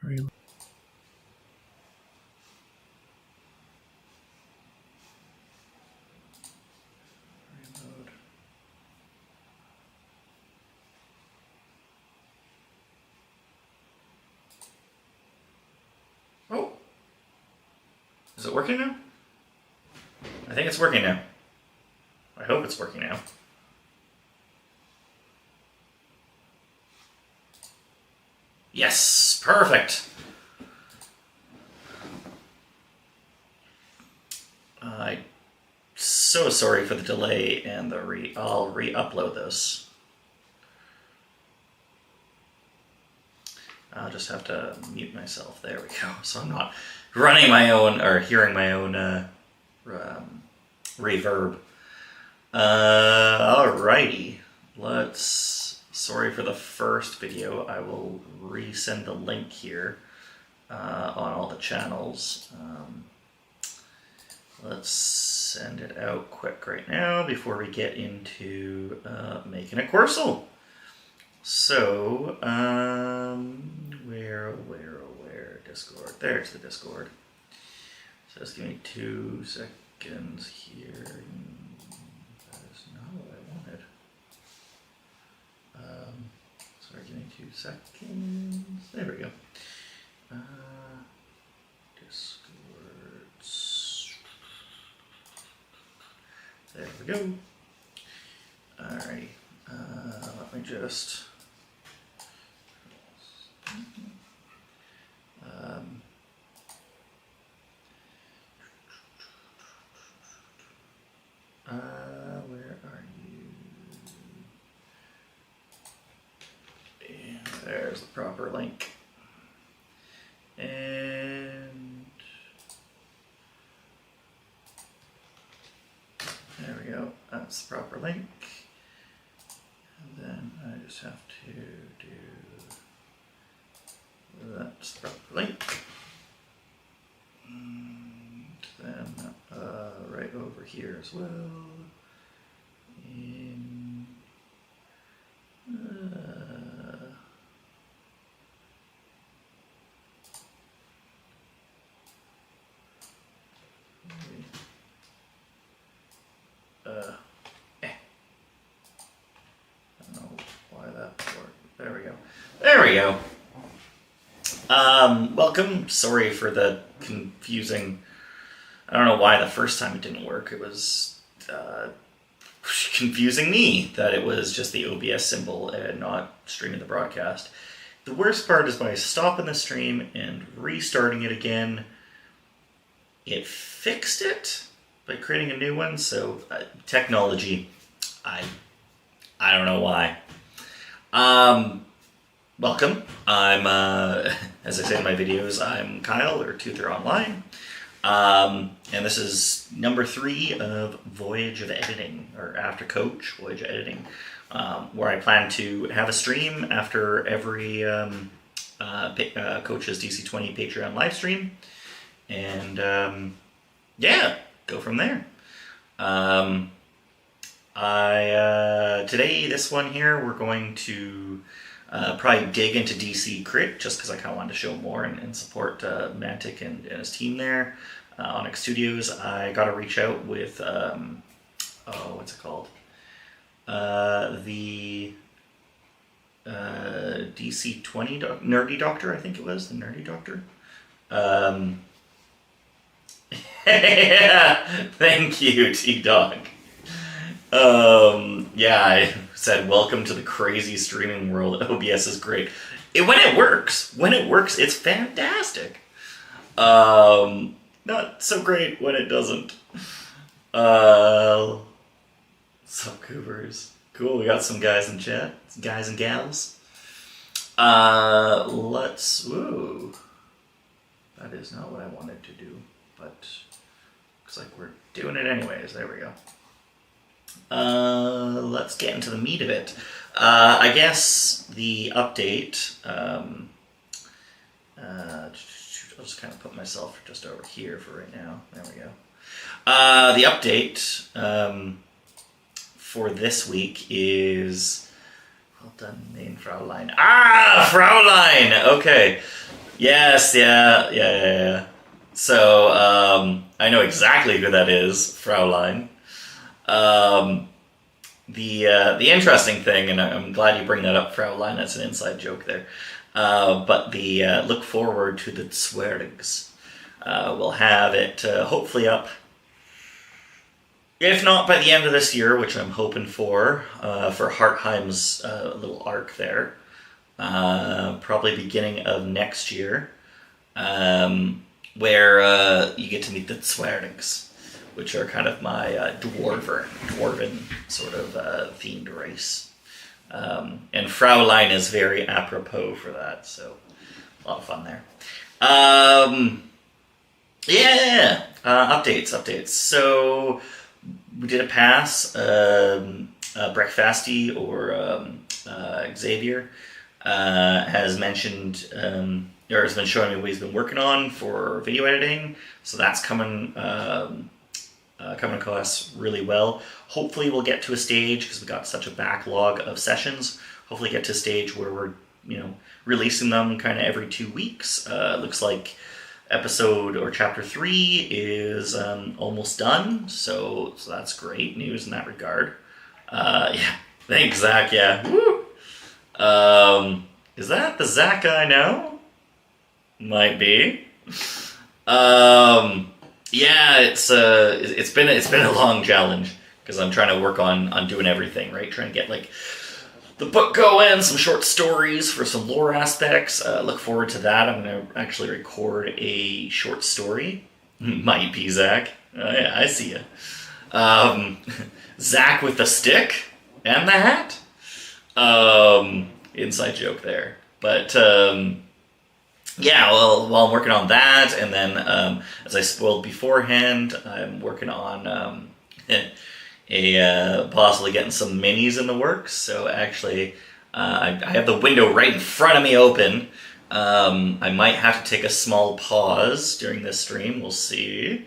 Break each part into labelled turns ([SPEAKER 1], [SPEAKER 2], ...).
[SPEAKER 1] Reload.
[SPEAKER 2] Oh. Is it working now? I think it's working now. I hope it's working now. Yes, perfect. I'm so sorry for the delay and I'll re-upload this. I'll just have to mute myself. There we go. So I'm not running my own or hearing my own reverb. Alrighty. Sorry for the first video. I will resend the link here on all the channels. Let's send it out quick right now before we get into making a Quirrsel. So, where, Discord, there's the Discord. So just give me 2 seconds here. That is not what I wanted. Sorry, give me 2 seconds. There we go. Discords. There we go. Alright. Let me just... where are you? And there's the proper link. And there we go. That's the proper link. And then I just have to do that's the proper link. And then right over here as well. In I don't know why that worked. There we go. There we go. Welcome. Sorry for the confusing. I don't know why the first time it didn't work. It was confusing me that it was just the OBS symbol and not streaming the broadcast. The worst part is by stopping the stream and restarting it again, it fixed it by creating a new one. So technology, I don't know why. Welcome. I'm, as I say in my videos, I'm Kyle, or Toother Online. And this is number 3 of Voyage of Editing, or After Coach, Voyage of Editing, where I plan to have a stream after every Coach's DC20 Patreon live stream. And, yeah, go from there. Today, this one here, we're going to probably dig into DCrit, just because I kind of wanted to show more and support Mantic and his team there. Onyx Studios, I got to reach out with, what's it called? The DC20 Nerdy Doctor, I think it was, the Nerdy Doctor. Yeah, thank you, T-Dog. Yeah, I said, welcome to the crazy streaming world. OBS is great. When it works, it's fantastic. Not so great when it doesn't. Sup, Coopers? Cool, we got some guys in chat. Guys and gals. Ooh. That is not what I wanted to do, but looks like we're doing it anyways. There we go. Let's get into the meat of it. I guess the update, I'll just kind of put myself just over here for right now. There we go. The update for this week is Well done, name Fraulein. Ah, Fraulein! Okay. Yes, yeah. So, I know exactly who that is, Fraulein. The interesting thing, and I'm glad you bring that up, Fraulein, that's an inside joke there, but the look forward to the Zwergs. We'll have it hopefully up, if not by the end of this year, which I'm hoping for Hartheim's little arc there. Probably beginning of next year, where you get to meet the Zwergs, which are kind of my dwarven sort of themed race. And Fraulein is very apropos for that, so a lot of fun there. Updates. So we did a pass. Breakfasty or Xavier has mentioned or has been showing me what he's been working on for video editing. So that's coming across really well. Hopefully we'll get to a stage, because we got such a backlog of sessions, hopefully get to a stage where we're releasing them kind of every 2 weeks. Looks like episode or chapter 3 is almost done, so that's great news in that regard. Thanks, Zach. Woo! Is that the Zach I know? Might be. It's been a long challenge, because I'm trying to work on doing everything, right? Trying to get like the book going, some short stories for some lore aspects. Look forward to that. I'm going to actually record a short story. Might be Zach. Oh, yeah, I see you. Zach with the stick and the hat. Inside joke there. But while I'm working on that, and then as I spoiled beforehand, I'm working on possibly getting some minis in the works. So actually, I have the window right in front of me open. I might have to take a small pause during this stream. We'll see,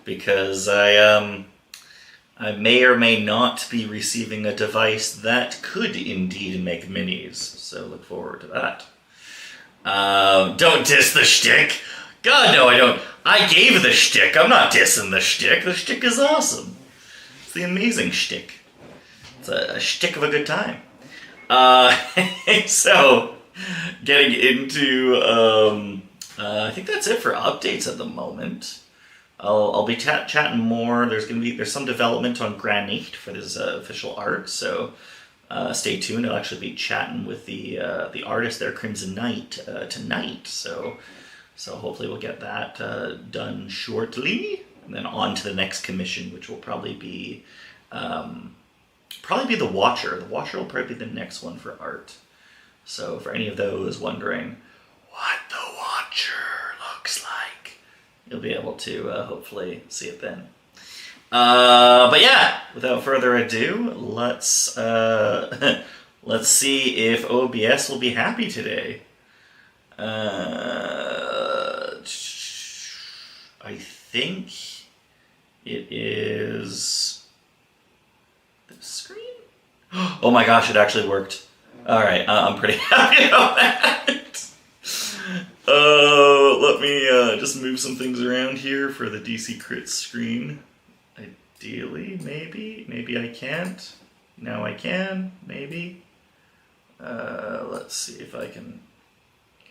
[SPEAKER 2] because I may or may not be receiving a device that could indeed make minis. So look forward to that. Don't diss the shtick. God, no, I don't. I gave the shtick. I'm not dissing the shtick. The shtick is awesome. It's the amazing shtick. It's a shtick of a good time. So, getting into, I think that's it for updates at the moment. I'll be chatting more. There's some development on Granicht for this official art, so stay tuned. I'll actually be chatting with the artist there, Crimson Knight, tonight. So hopefully we'll get that done shortly, and then on to the next commission, which will probably be the Watcher. The Watcher will probably be the next one for art. So for any of those wondering what the Watcher looks like, you'll be able to hopefully see it then. But yeah, without further ado, let's see if OBS will be happy today. I think it is the screen. Oh my gosh, it actually worked. All right, I'm pretty happy about that. Let me just move some things around here for the DCrit screen. Ideally, maybe I can't. Now I can, maybe. Let's see if I can.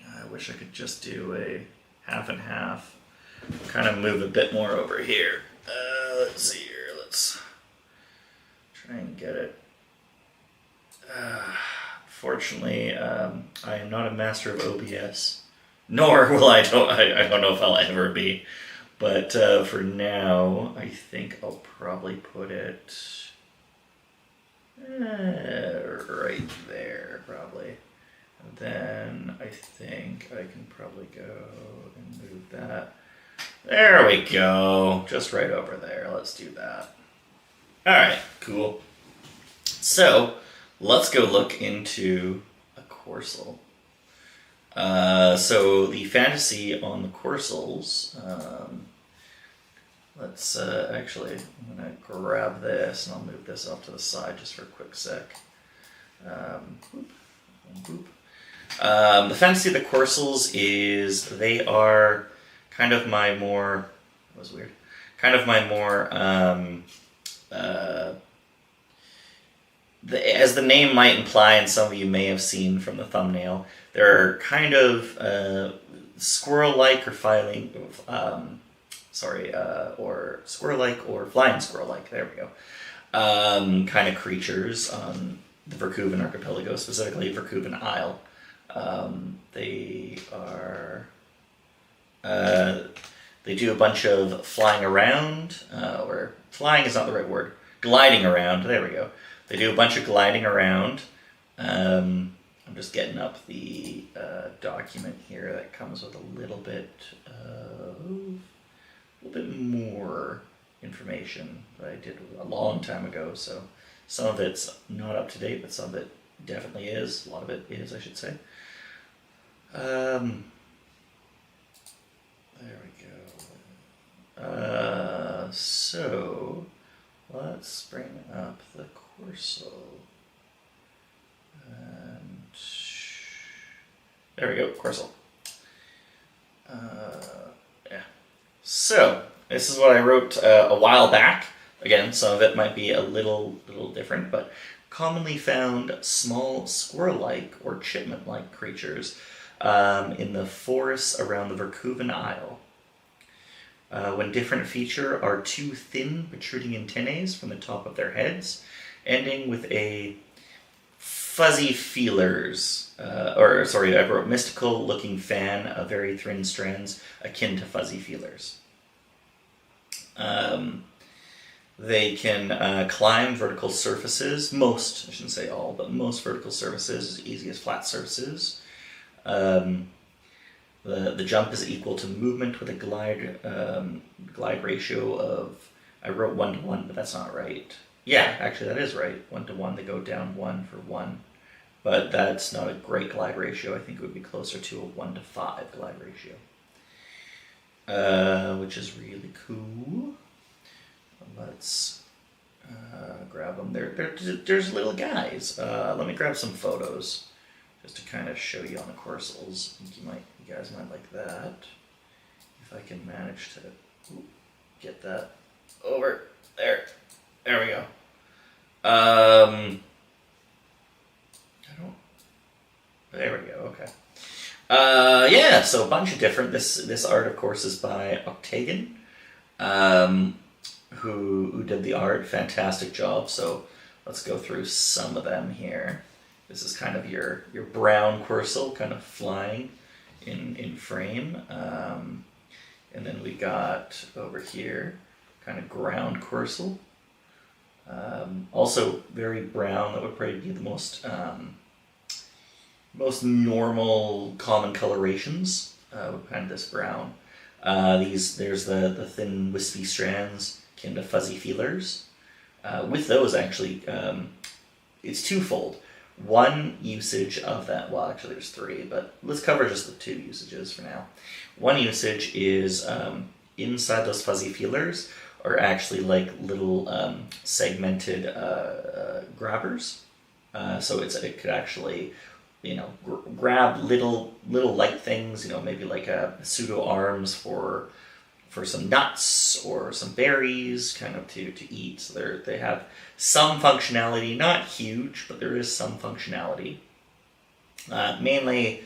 [SPEAKER 2] I wish I could just do a half and half. Kind of move a bit more over here. Let's see here. Let's try and get it. Fortunately, I am not a master of OBS, nor will I don't know if I'll ever be. But for now, I think I'll probably put it right there, probably. And then I think I can probably go and move that. There we go. Just right over there. Let's do that. All right, cool. So let's go look into a Quirrsel. So the fantasy on the Quirrsels, let's actually, I'm going to grab this and I'll move this off to the side just for a quick sec. The fantasy of the Quirrsels is they are kind of my more... That was weird. Kind of my more... as the name might imply, and some of you may have seen from the thumbnail, they're kind of squirrel-like or filing... or squirrel-like or flying squirrel-like. There we go. Kind of creatures on the Verkuven archipelago, specifically Verkuven Isle. They are... they do a bunch of flying around, or flying is not the right word. Gliding around. There we go. They do a bunch of gliding around. I'm just getting up the document here that comes with a little bit more information that I did a long time ago. So some of it's not up to date, but some of it definitely is. A lot of it is, I should say. There we go. So let's bring up the Quirrsel. And there we go, Quirrsel. Yeah. So this is what I wrote a while back. Again, some of it might be a little different, but commonly found small squirrel-like or chipmunk-like creatures in the forests around the Verkuven Isle. When different feature are two thin protruding antennae from the top of their heads, ending with a fuzzy feelers, I wrote mystical looking fan of very thin strands akin to fuzzy feelers. They can climb vertical surfaces, most, I shouldn't say all, but most vertical surfaces as easy as flat surfaces. The jump is equal to movement with a glide ratio of, I wrote 1 to 1, but that's not right. Yeah, actually that is right. 1 to 1, they go down 1 for 1. But that's not a great glide ratio. I think it would be closer to a 1 to 5 glide ratio. Which is really cool. Let's grab them. There's little guys. Let me grab some photos just to kind of show you on the Quirrsels. I think you guys might like that. If I can manage to get that over there. There we go. There we go, okay. Yeah, so a bunch of different, this art of course is by Octagon, who did the art, fantastic job, so let's go through some of them here. This is kind of your brown Quirrsel, kind of flying in frame, and then we got over here, kind of ground Quirrsel, also very brown. That would probably be the most normal common colorations, kind of this brown. There's the thin wispy strands akin to fuzzy feelers. With those actually, it's twofold. One usage of that, well actually there's 3, but let's cover just the 2 usages for now. One usage is inside those fuzzy feelers are actually like little segmented grabbers. So it could actually, grab little light things, maybe like a pseudo arms for some nuts or some berries, kind of to eat. So they have some functionality, not huge, but there is some functionality. Mainly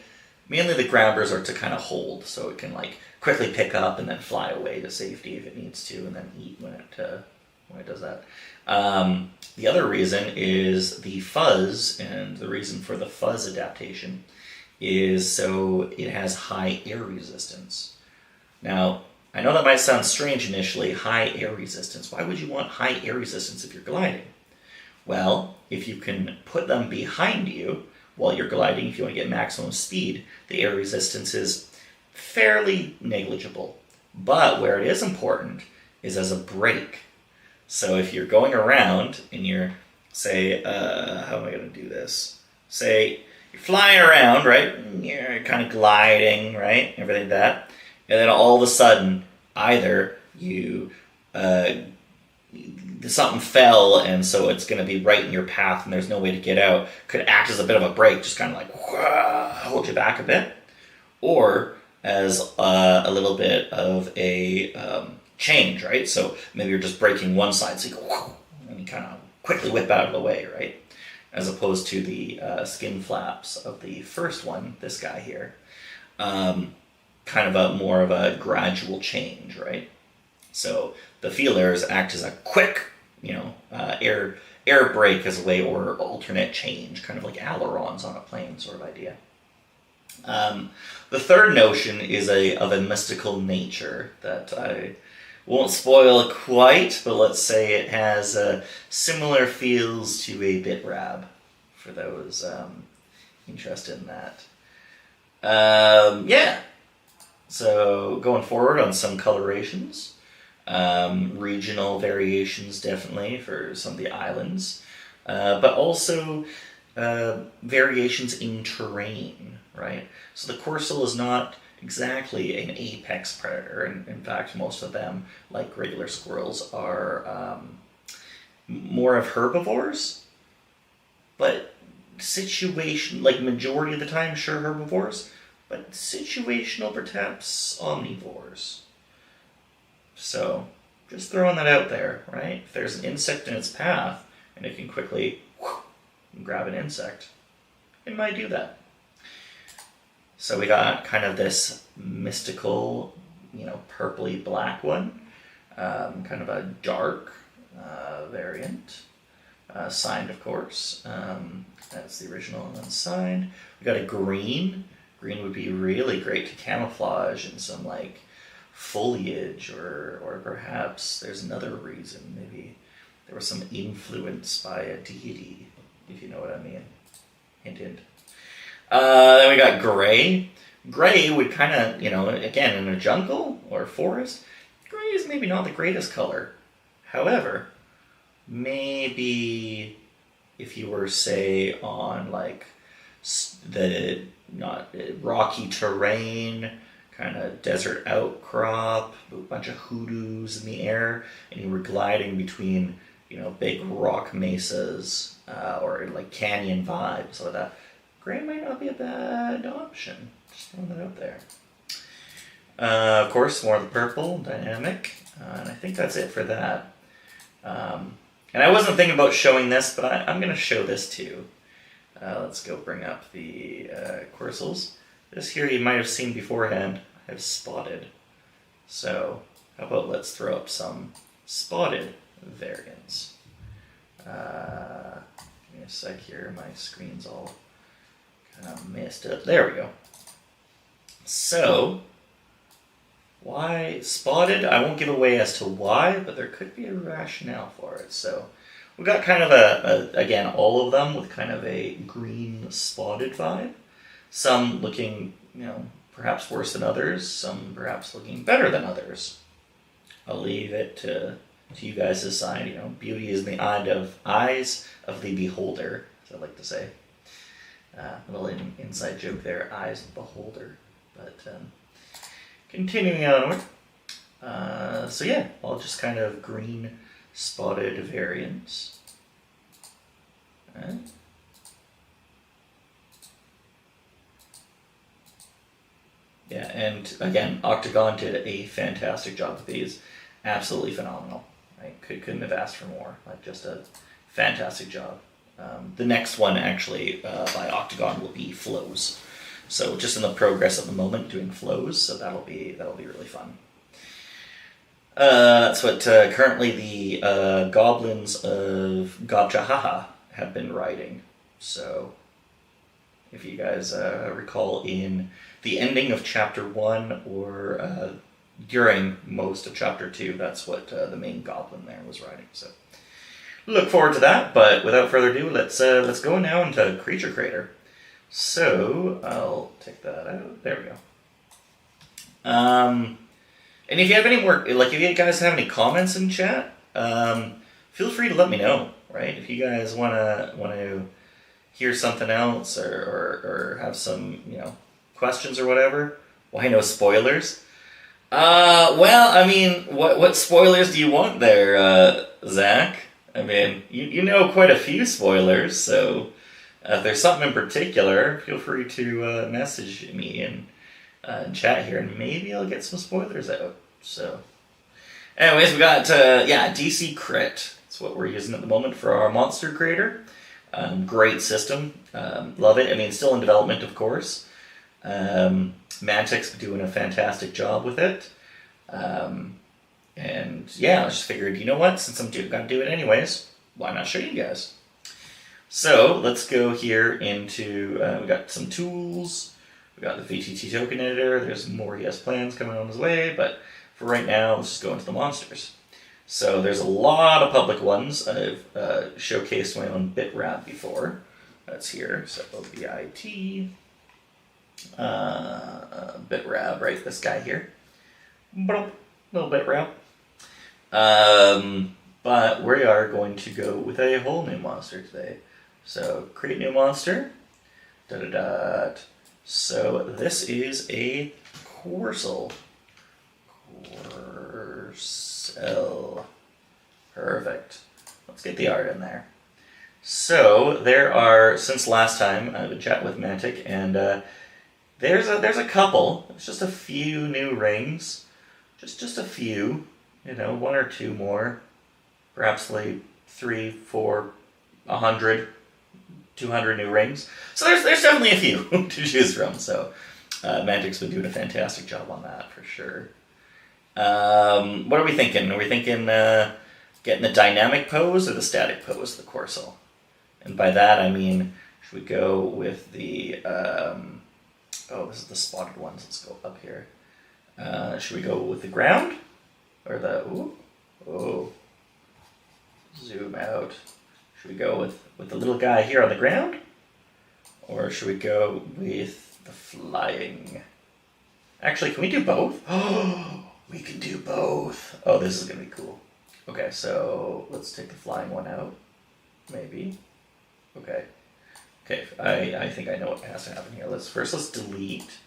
[SPEAKER 2] the grabbers are to kind of hold, so it can like quickly pick up and then fly away to safety if it needs to, and then eat when it does that. The other reason is the fuzz, and the reason for the fuzz adaptation is so it has high air resistance. Now, I know that might sound strange initially, high air resistance. Why would you want high air resistance if you're gliding? Well, if you can put them behind you while you're gliding, if you want to get maximum speed, the air resistance is fairly negligible. But where it is important is as a brake. So if you're going around and you're, say, how am I going to do this? Say, you're flying around, right? You're kind of gliding, right? Everything like that. And then all of a sudden, either you something fell, and so it's going to be right in your path, and there's no way to get out, could act as a bit of a brake, just kind of like hold you back a bit, or as a little bit of a change, right? So maybe you're just braking one side, so you go, and you kind of quickly whip out of the way, right? As opposed to the skin flaps of the first one, this guy here, kind of a more of a gradual change, right? So the feelers act as a quick, air brake as a way, or alternate change, kind of like ailerons on a plane sort of idea. The third notion is of a mystical nature that I won't spoil quite, but let's say it has similar feels to a bitrab, for those interested in that. So going forward on some colorations. Regional variations definitely for some of the islands, but also variations in terrain, right? So the Quirrsel is not exactly an apex predator, and in fact most of them, like regular squirrels, are more of herbivores, but majority of the time, sure, herbivores, but situational, perhaps omnivores. So, just throwing that out there, right? If there's an insect in its path, and it can quickly grab an insect, it might do that. So we got kind of this mystical, purpley black one, kind of a dark variant, signed, of course. That's the original, and then signed. We got a green. Green would be really great to camouflage in some, foliage, or perhaps there's another reason. Maybe there was some influence by a deity, if you know what I mean. Hint, hint. Then we got gray. Gray would kind of, again, in a jungle or forest, gray is maybe not the greatest color. However, maybe if you were, say, on the not rocky terrain, kind of desert outcrop, a bunch of hoodoos in the air, and you were gliding between, big rock mesas, or canyon vibes, so that gray might not be a bad option. Just throwing that out there. Of course, more of the purple, dynamic, and I think that's it for that. And I wasn't thinking about showing this, but I'm going to show this too. Let's go bring up the Quirrsels. This here you might have seen beforehand. I've spotted. So how about let's throw up some spotted variants. Give me a sec here. My screen's all kind of messed up. There we go. So why spotted? I won't give away as to why, but there could be a rationale for it. So we've got kind of again, all of them with kind of a green spotted vibe. Some looking, perhaps worse than others. Some perhaps looking better than others. I'll leave it to you guys to decide. Beauty is in the eyes of the beholder, as I like to say. Little inside joke there, eyes of the beholder. But continuing onward. So yeah, all just kind of green spotted variants. Yeah, and again, Octagon did a fantastic job with these. Absolutely phenomenal. I couldn't have asked for more. Just a fantastic job. The next one, actually, by Octagon will be flows. So just in the progress at the moment, doing flows. So that'll be really fun. That's what currently the goblins of Gobjahaha have been riding. So if you guys recall, in the ending of Chapter 1 or during most of Chapter 2, that's what the main goblin there was riding. So look forward to that, but without further ado, let's go now into Creature Creator. So I'll take that out. There we go. And if you have any more, if you guys have any comments in chat, feel free to let me know. Right? If you guys want to hear something else or have some questions or whatever, why no spoilers? Well, I mean, what spoilers do you want there? Zach. I mean, you know quite a few spoilers, so if there's something in particular, feel free to message me and chat here, and maybe I'll get some spoilers out. So, anyways, we got DCrit. That's what we're using at the moment for our monster creator. Great system, love it. I mean, still in development, of course. Mantic's doing a fantastic job with it. And yeah, I just figured, you know what, since I'm gonna do it anyways, why not show you guys? So let's go here into, we got some tools, we got the VTT token editor, there's more ES plans coming on his way, but for right now, let's just go into the monsters. So there's a lot of public ones. I've showcased my own bitrab before. That's here, so BIT, bitrab, right, this guy here. Little bitrab. But we are going to go with a whole new monster today. So create new monster. So this is a Quirrsel. Quirrsel. Perfect. Let's get the art in there. So there are, since last time I would chat with Mantic, and there's a couple. It's just a few new rings. Just a few, you know, 1 or 2 more, perhaps like 3, 4, 100, 200 new rings. So there's definitely a few to choose from. So Mantic's been doing a fantastic job on that for sure. What are we thinking? Are we thinking getting the dynamic pose or the static pose, the Quirrsel? And by that I mean, should we go with the this is the spotted ones. Let's go up here. Should we go with the ground? Or the, zoom out. Should we go with the little guy here on the ground? Or should we go with the flying? Actually, can we do both? Oh, we can do both. Oh, this is going to be cool. Okay, so let's take the flying one out. Maybe. Okay. Okay, I think I know what has to happen here. Let's delete.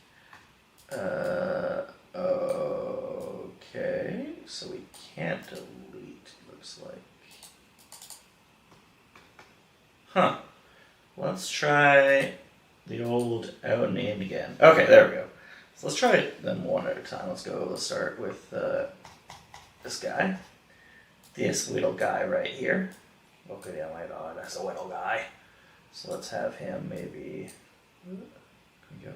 [SPEAKER 2] Okay, so we can't delete, looks like. Huh. Let's try the old out and in again. Okay, there we go. So let's try them one at a time. Let's start with this guy. This little guy right here. Okay, oh my god, that's a little guy. So let's have him maybe... Can we go?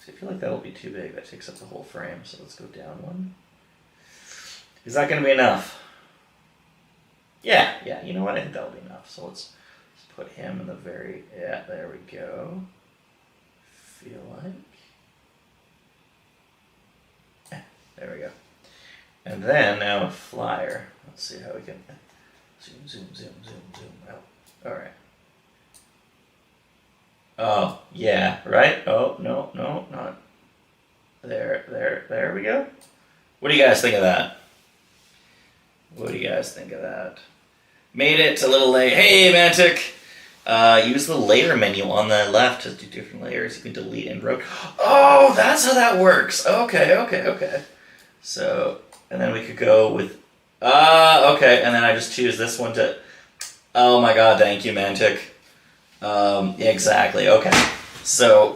[SPEAKER 2] I feel like that'll be too big. That takes up the whole frame. So let's go down one. Is that going to be enough? Yeah, you know what? I think that'll be enough. So let's put him in the very... Yeah, there we go. Feel like... there we go. And then now a flyer. Let's see how we can... Zoom out. Alright. Oh, yeah, right? Oh, no, not... There we go. What do you guys think of that? Made it a little late. Hey, Mantic! Use the layer menu on the left to do different layers. You can delete and rotate. Oh, that's how that works. Okay. So, and then we could go with... okay, and then I just choose this one to... Oh my god, thank you, Mantic. Exactly, okay. So,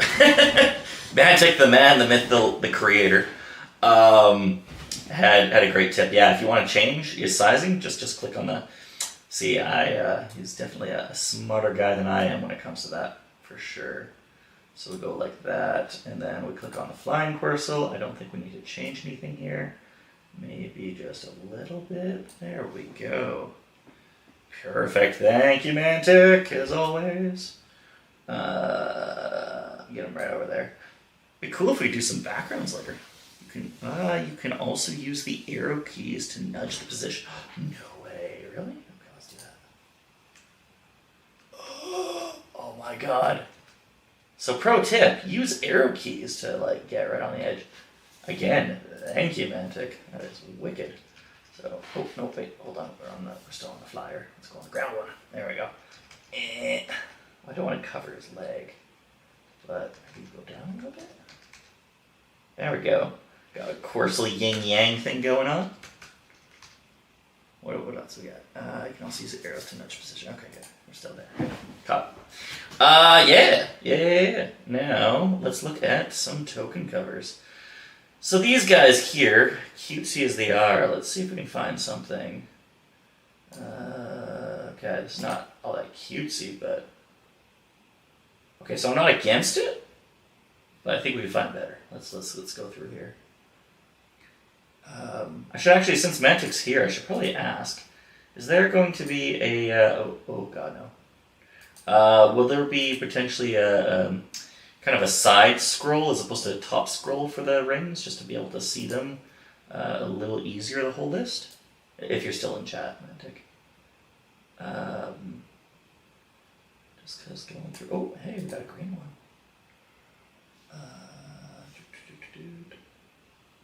[SPEAKER 2] Mantic, the man, the myth, the creator, had a great tip. Yeah, if you want to change his sizing, just click on the... See, he's definitely a smarter guy than I am when it comes to that, for sure. So we go like that, and then we click on the flying Quirrsel. I don't think we need to change anything here. Maybe just a little bit. There we go. Perfect. Thank you, Mantic, as always. Get him right over there. Be cool if we do some backgrounds later. You can also use the arrow keys to nudge the position. No way, really? Okay, let's do that. Oh my god. So pro tip, use arrow keys to get right on the edge. Again, thank you, Mantic. That is wicked. So, oh, no, wait, hold on. We're still on the flyer. Let's go on the ground one. There we go. I don't want to cover his leg, but maybe go down a little bit. There we go. Got a Quirrsel yin-yang thing going on. What else we got? You can also use the arrows to nudge position. Okay, good. We're still there. Caught. Yeah. Now, let's look at some token covers. So these guys here, cutesy as they are, let's see if we can find something. Okay, it's not all that cutesy, but... Okay, so I'm not against it, but I think we can find better. Let's go through here. I should actually, since Mantic's here, I should probably ask, is there going to be a... oh god, no. Will there be potentially a kind of a side scroll as opposed to a top scroll for the rings, just to be able to see them a little easier, the whole list? If you're still in chat, Mantic. Just because going through... Oh, hey, we got a green one.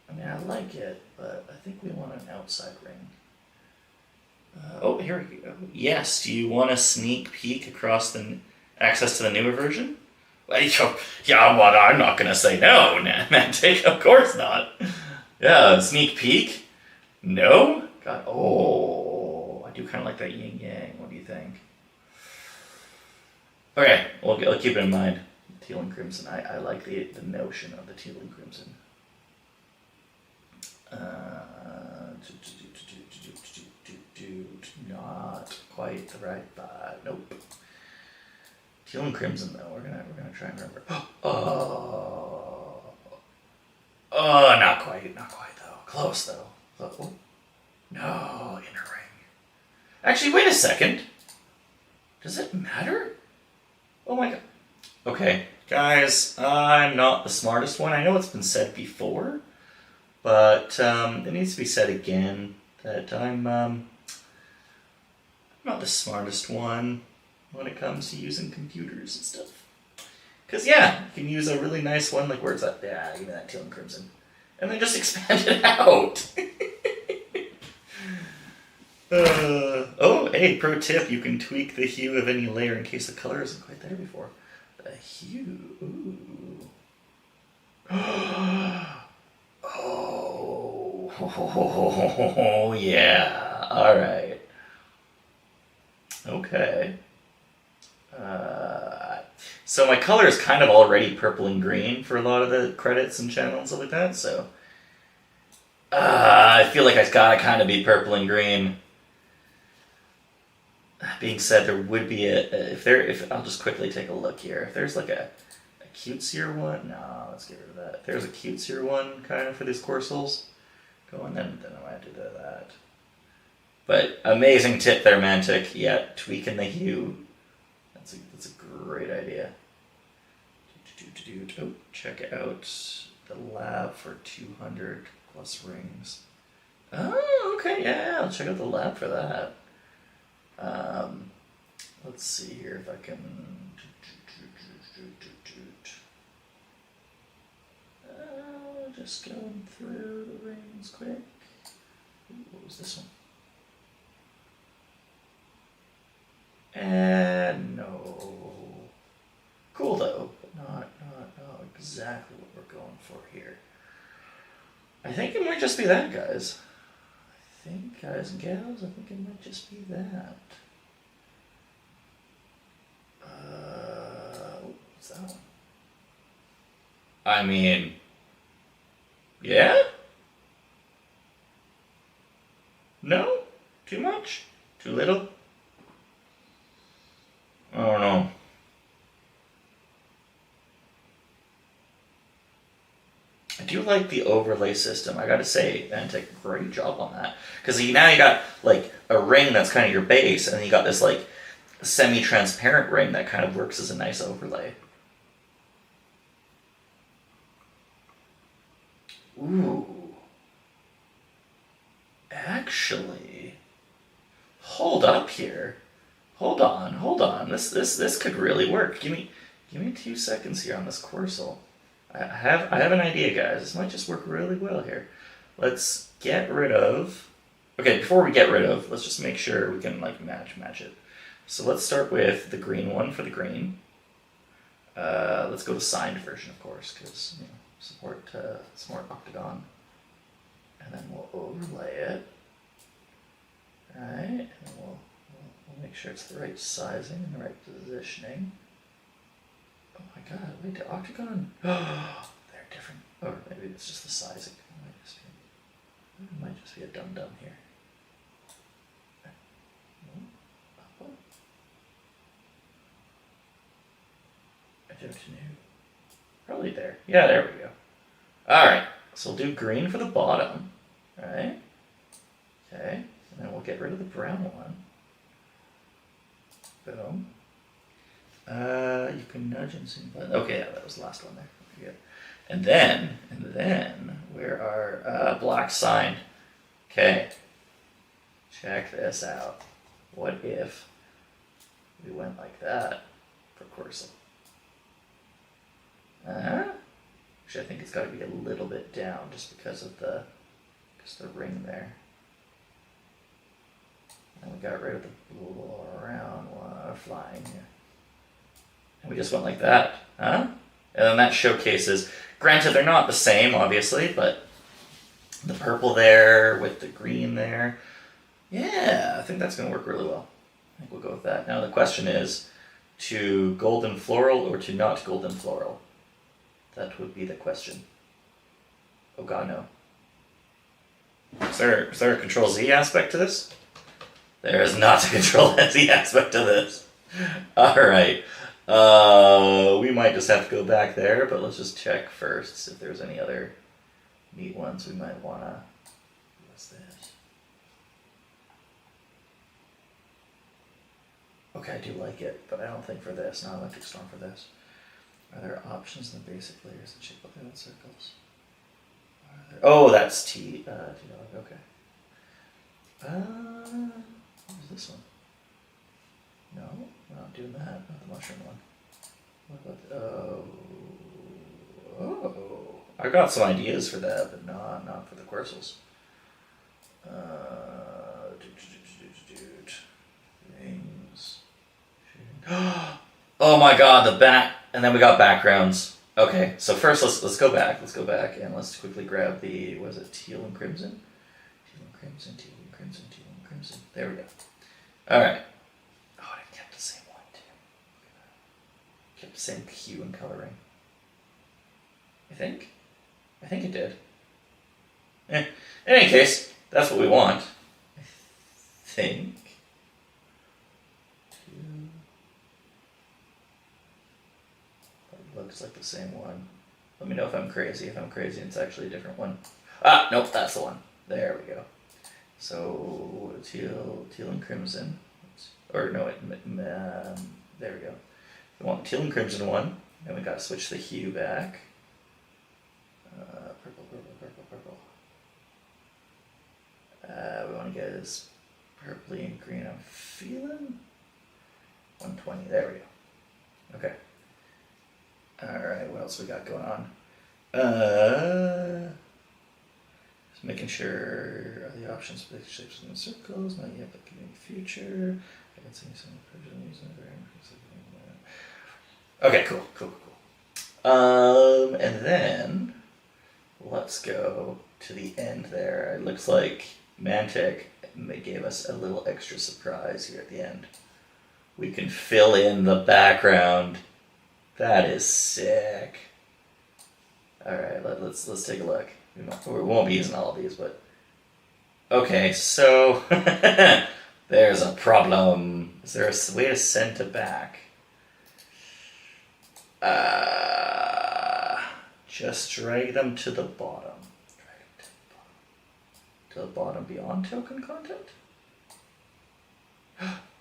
[SPEAKER 2] I mean, I like it, but I think we want an outside ring. Oh, here we go. Yes, do you want a sneak peek across the access to the newer version? Yeah, well, I'm not going to say no, Mantic. Of course not. Yeah, sneak peek? No? God, oh, I do kind of like that yin-yang. What do you think? Okay, well, I'll keep it in mind. Teal and crimson. I like the notion of the teal and crimson. Not quite the right vibe. Nope. Teal and crimson though. We're gonna try and remember. Oh, not quite though. Close though. Oh. No, inner ring. Actually, wait a second. Does it matter? Oh my god. Okay, guys, I'm not the smartest one. I know it's been said before, but it needs to be said again that I'm not the smartest one when it comes to using computers and stuff. Because, yeah, you can use a really nice one, like where it's at, yeah, give me that teal and crimson, and then just expand it out. Oh, hey, pro tip, you can tweak the hue of any layer in case the color isn't quite there before. The hue, ooh. Oh, yeah, alright. Okay. So my color is kind of already purple and green for a lot of the credits and channels and stuff like that, so... I feel like it's gotta kind of be purple and green. That being said, there would be if I'll just quickly take a look here. If there's like a cutesier one, no, let's get rid of that. If there's a cutesier one kind of for these Quirrsels, then I might do that. But amazing tip there, Mantic. Yeah, tweaking the hue. That's a great idea. Oh, check out the lab for 200 plus rings. Oh, okay, yeah, I'll check out the lab for that. Let's see here if I can... just going through the rings quick. Ooh, what was this one? And no. Cool though, but not exactly what we're going for here. I think it might just be that, guys. I think, guys and gals, I think it might just be that. What's that one? I mean, yeah? No? Too much? Too little? I don't know. I do like the overlay system. I gotta say, Mantic, great job on that. Because now you got like a ring that's kind of your base, and then you got this like semi-transparent ring that kind of works as a nice overlay. Ooh. Actually, hold up here. Hold on. This could really work. Give me 2 seconds here on this Quirrsel. I have an idea, guys. This might just work really well here. Let's get rid of... Okay, before we get rid of, let's just make sure we can like match it. So let's start with the green one for the green. Let's go to signed version, of course, because support octagon. And then we'll overlay it. Alright, and we'll make sure it's the right sizing and the right positioning. Oh my god, wait, the octagon? Oh, they're different. Or maybe it's just the sizing. It might just be a dum-dum here. I don't know. Probably there. Yeah, there we go. Alright, so we'll do green for the bottom. Alright. Okay, and then we'll get rid of the brown one. Boom. You can nudge and zoom button. Okay, yeah, that was the last one there. Okay, good. And then, where are black sign? Okay. Check this out. What if we went like that for Quirrsel? Actually, I think it's got to be a little bit down just because of the ring there. And we got rid of the brown one flying here. And we just went like that, huh? And then that showcases, granted they're not the same, obviously, but the purple there with the green there. Yeah, I think that's going to work really well. I think we'll go with that. Now the question is, to golden floral or to not golden floral? That would be the question. Oh god, no. Is there a Control Z aspect to this? There is not a Control Z aspect to this. Alright. We might just have to go back there, but let's just check first if there's any other neat ones we might want to... What's this? Okay, I do like it, but I don't think for this. Not Electric Storm for this. Are there options in the basic layers that shape up the other circles? Oh, that's T. Okay. What was this one? No, we're not doing that. Not the mushroom one. What about the... Oh. I got some ideas for that, but not for the Quirrsels. Rings. Oh my god, the back... And then we got backgrounds. Okay, so first let's go back. Let's go back and let's quickly grab the, was it teal and crimson? Teal and crimson, teal and crimson, teal and crimson. There we go. Alright. Oh, it kept the same one too. Kept the same hue and coloring. I think it did. In any case, that's what we want. I think. Looks like the same one. Let me know if I'm crazy. If I'm crazy, it's actually a different one. Ah, nope, that's the one. There we go. So teal and crimson, or no, there we go. We want the teal and crimson one, and we got to switch the hue back. Purple. We want to get as purpley and green. I'm feeling 120. There we go. Okay. Alright, what else we got going on? Just making sure the options for the shapes and circles, not yet, but in the future. I can see some okay, cool. And then let's go to the end there. It looks like Mantic gave us a little extra surprise here at the end. We can fill in the background. That is sick. Alright, let's take a look. We won't be using all of these, but... Okay, so... there's a problem. Is there a way to send to back? Just drag them to the bottom. To the bottom beyond token content?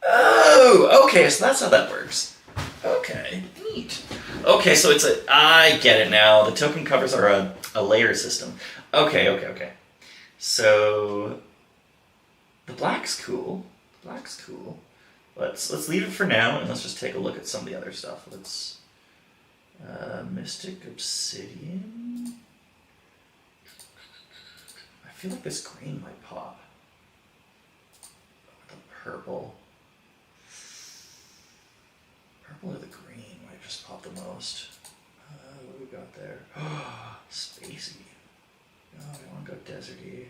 [SPEAKER 2] Oh, okay, so that's how that works. Okay, neat. Okay, so I get it now. The token covers are a layer system. Okay. So the black's cool. Let's leave it for now, and let's just take a look at some of the other stuff. Let's Mystic Obsidian. I feel like this green might pop. The purple. Purple or the green might just pop the most. What do we got there? Spacey. No, I want to go deserty.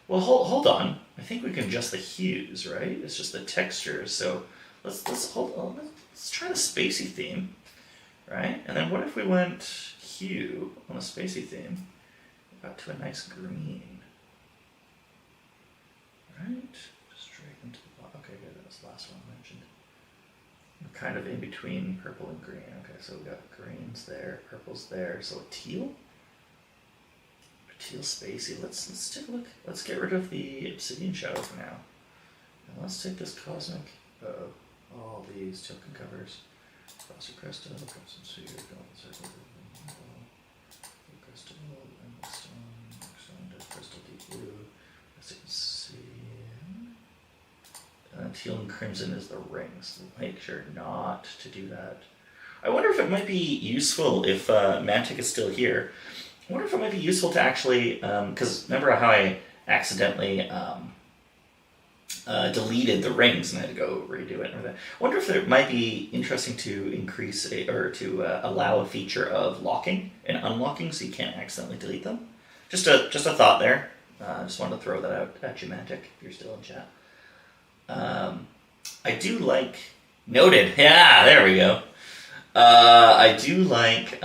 [SPEAKER 2] Well, hold on. I think we can adjust the hues, right? It's just the textures. So let's hold on. Let's try the spacey theme, right? And then what if we went hue on the spacey theme? We got to a nice green, right? Straight into the bottom. Okay, good. That was the last one I mentioned. We're kind of in between purple and green. Okay, so we got greens there, purples there. So a teal. Teal spacey. Let's take a look. Let's get rid of the obsidian shadow for now. And let's take this cosmic. All these token covers. Frosty crystal, crimson sphere, golden circle, crystal, emerald stone, crystal deep blue. As you can see. Teal and crimson is the rings. Make sure not to do that. I wonder if it might be useful if Mantic is still here. I wonder if it might be useful to actually, because remember how I accidentally deleted the rings and I had to go redo it. I wonder if it might be interesting to increase to allow a feature of locking and unlocking so you can't accidentally delete them. Just a thought there. I just wanted to throw that out at you, Mantic, if you're still in chat. I do like noted. Yeah, there we go. I do like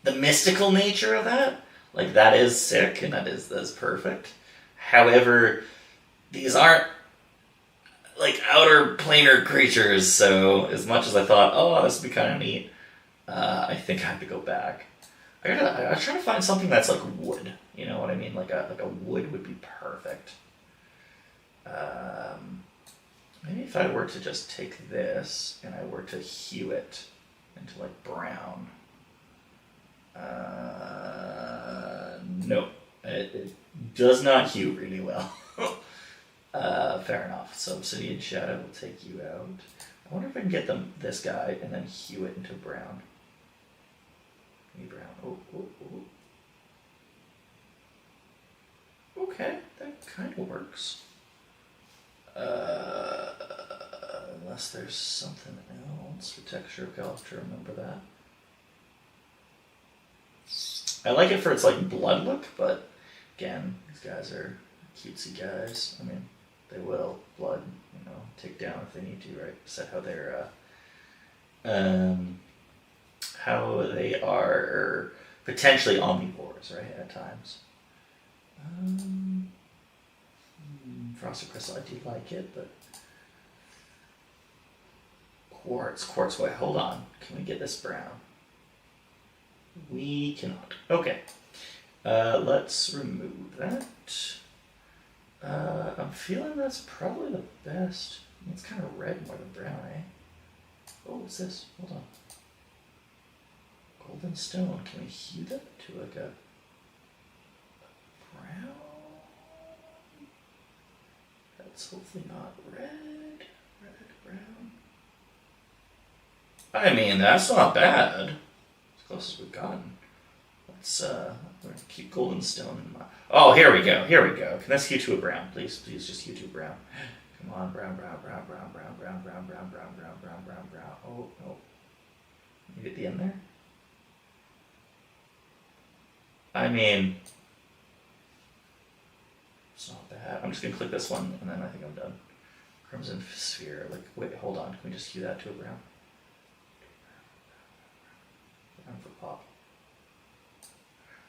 [SPEAKER 2] the mystical nature of that. Like, that is sick and that's perfect. However, these aren't like outer planar creatures, so as much as I thought, oh, this would be kind of neat, I think I have to go back. I was trying to find something that's like wood. You know what I mean? Like a wood would be perfect. Maybe if I were to just take this and I were to hue it into like brown. No, it does not hue really well. Fair enough. So obsidian shadow will take you out. I wonder if I can get this guy and then hue it into brown. Maybe brown. Oh. Okay, that kind of works. Unless there's something else for texture, I'll have to remember that. I like it for its like blood look, but again, these guys are cutesy guys. I mean, they will blood, take down if they need to, right? Set how they are potentially omnivores, right? At times. Frosted crystal, I do like it, but quartz. Wait, hold on. Can we get this brown? We cannot. Okay. Let's remove that. I'm feeling that's probably the best. It's kind of red more than brown, eh? Oh, what's this? Hold on. Golden stone. Can we hue that to like a brown? That's hopefully not red. Brown. I mean, that's not bad. As close as we've gotten. Let's keep golden stone in mind. Oh, here we go. Can this hue to a brown, please? Please just hue to a brown. Come on, brown. Oh, no. You get the end there? I mean, it's not bad. I'm just going to click this one, and then I think I'm done. Crimson sphere. Like, wait, hold on. Can we just hue that to a brown? Brown for pop.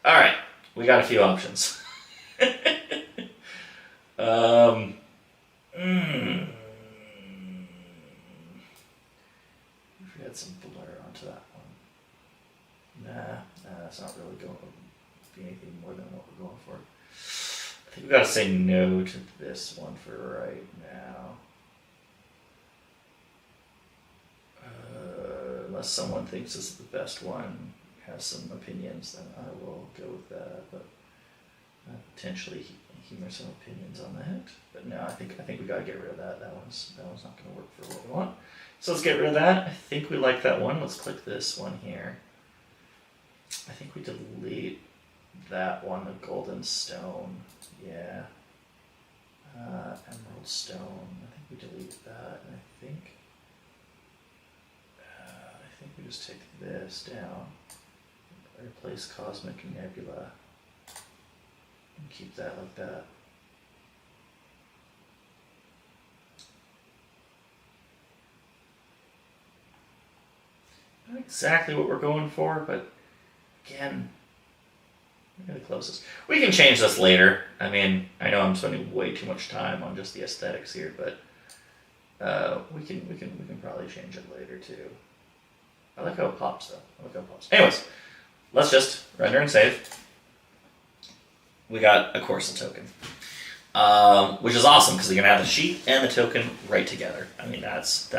[SPEAKER 2] All right, we got a few options. If we had some blur onto that one. Nah, that's not really going to be anything more than what we're going for. I think we got to say no to this one for right now. Unless someone thinks this is the best one, has some opinions, then I will go with that. But potentially humor some opinions on that. But no, I think we got to get rid of that. That one's not going to work for what we want. So let's get rid of that. I think we like that one. Let's click this one here. I think we delete that one, the golden stone. Yeah. Emerald stone. I think we delete that. And I think we just take this down. Replace Cosmic Nebula. Keep that like that. Not exactly what we're going for, but again, maybe the closest. We can change this later. I mean, I know I'm spending way too much time on just the aesthetics here, but we can probably change it later too. I like how it pops though. I like how it pops. Anyways, let's just render and save. We got a Quirrsel token, which is awesome because you're gonna have the sheet and the token right together. I mean, that's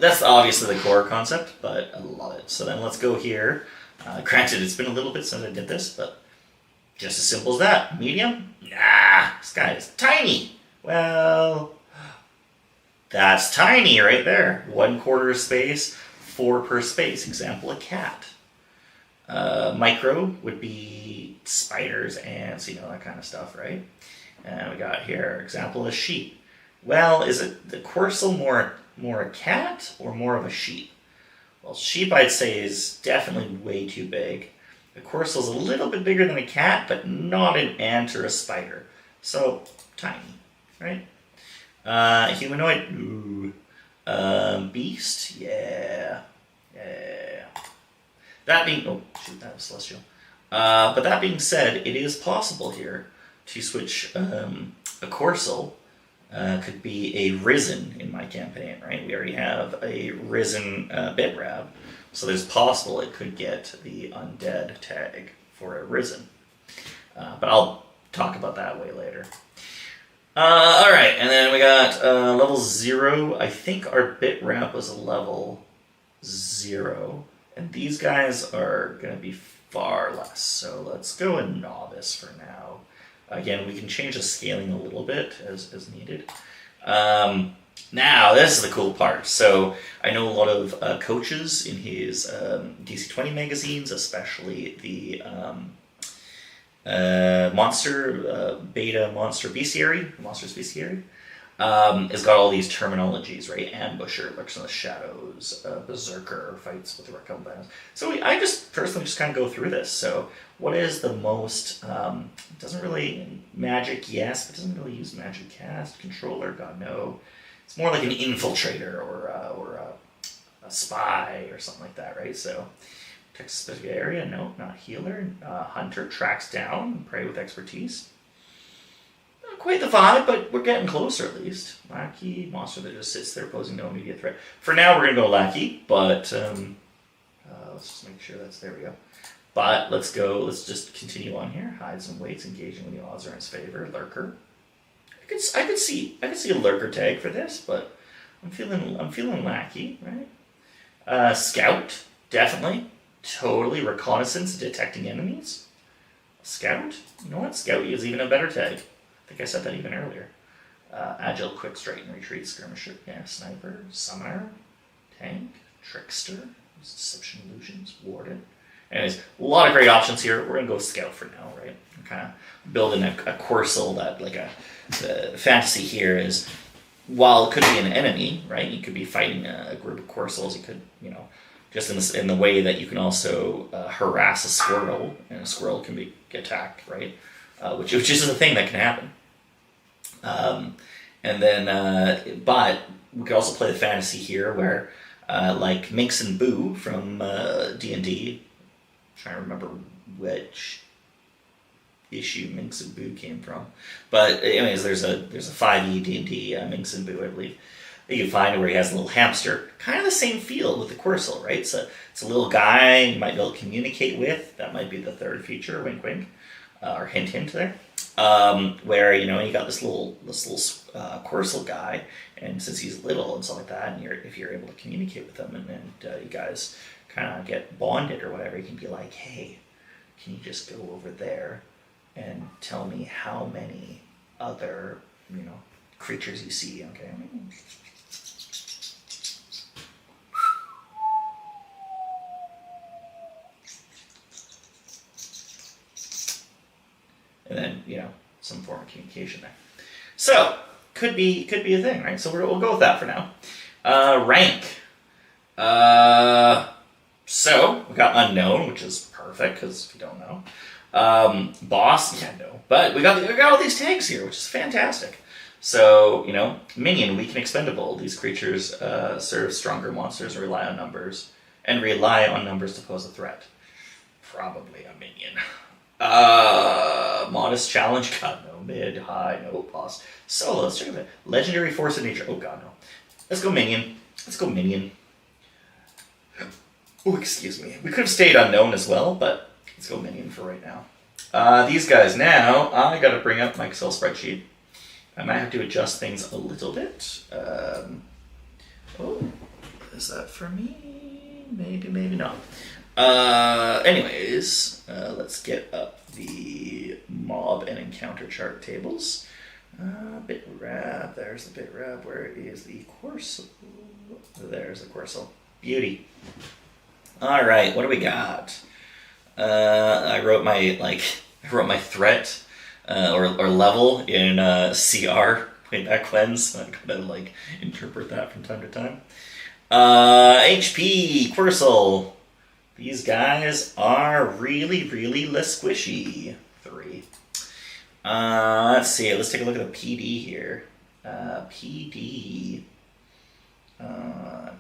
[SPEAKER 2] obviously the core concept, but I love it. So then let's go here. Granted, it's been a little bit since I did this, but just as simple as that. Medium? Nah, this guy is tiny. Well, that's tiny right there. 1/4 space, 4 per space. Example, a cat. Micro would be spiders, ants, that kind of stuff, right? And we got here, example, a sheep. Well, is it the Quirrsel more a cat or more of a sheep? Well, sheep I'd say is definitely way too big. The Quirrsel's a little bit bigger than a cat, but not an ant or a spider. So, tiny, right? Humanoid, ooh. Beast, yeah. That being, oh shoot, that was celestial. But that being said, it is possible here to switch a Quirrsel. Could be a Risen in my campaign, right? We already have a Risen bit rab, so there's possible it could get the undead tag for a Risen. But I'll talk about that way later. Alright, and then we got level 0. I think our bit rab was a level 0. And these guys are going to be far less. So let's go a novice for now. Again, we can change the scaling a little bit as needed. Now, this is the cool part. So I know a lot of coaches in his DC20 magazines, especially the Beta Monster Bestiary, Monsters Bestiary, has got all these terminologies, right? Ambusher, lurks in the shadows, Berserker, fights with the couple bands. So I just personally just kind of go through this. So what is the most, doesn't really, magic, yes, but doesn't really use magic cast, controller, god no. It's more like an infiltrator or a spy or something like that, right? So protect a specific area, no, not healer. Hunter, tracks down, prey with expertise. Not quite the vibe, but we're getting closer at least. Lackey, monster that just sits there posing no immediate threat. For now, we're going to go Lackey, but let's just make sure there we go. But let's just continue on here. Hides and waits, engaging when the odds are in his favor. Lurker. I could see a Lurker tag for this, but I'm feeling Lackey, right? Scout, definitely. Totally. Reconnaissance, detecting enemies. Scout? You know what? Scout is even a better tag. I think I said that even earlier. Agile, quick, straight, and retreat, skirmisher, yeah, sniper, summoner, tank, trickster, deception, illusions, warden. Anyways, a lot of great options here. We're gonna go scout for now, right? I'm kind of building a Quirrsel that, the fantasy here is, while it could be an enemy, right? You could be fighting a group of Quirrsels. You could, just in the way that you can also harass a squirrel, and a squirrel can be attacked, right? Which is a thing that can happen. And then, but we could also play the fantasy here where, like Minx and Boo from D&D, trying to remember which issue Minx and Boo came from. But anyways, there's a 5e D&D Minx and Boo, I believe, that you find where he has a little hamster. Kind of the same feel with the Quirrsel, right? So it's a little guy you might be able to communicate with. That might be the third feature, wink wink, or hint hint there. Where you got this little Quirrsel guy, and since he's little and stuff like that, and if you're able to communicate with him, and you guys kind of get bonded or whatever, you can be like, hey, can you just go over there and tell me how many other creatures you see? Okay. And then, some form of communication there. So, could be a thing, right? So we'll go with that for now. Rank. So, we got unknown, which is perfect, because if you don't know. Boss, yeah, no. But we got all these tags here, which is fantastic. So, minion, weak and expendable. These creatures serve stronger monsters and rely on numbers to pose a threat. Probably a minion. Modest challenge, god no. Mid, high, no. Boss. Solo, let's check it out. Legendary force of nature, oh god no. Let's go minion. Oh, excuse me. We could have stayed unknown as well, but let's go minion for right now. These guys now, I gotta bring up my Excel spreadsheet. I might have to adjust things a little bit. Is that for me? Maybe, maybe not. Anyways, let's get up the mob and encounter chart tables. Bit wrap, there's the bit wrap. Where is the Quirrsel? There's the Quirrsel. Beauty. All right, what do we got? I wrote my threat or level in CR way back when, so I'm gonna interpret that from time to time. HP Quirrsel. These guys are really, really less squishy. 3. Let's see. Let's take a look at the PD here. PD.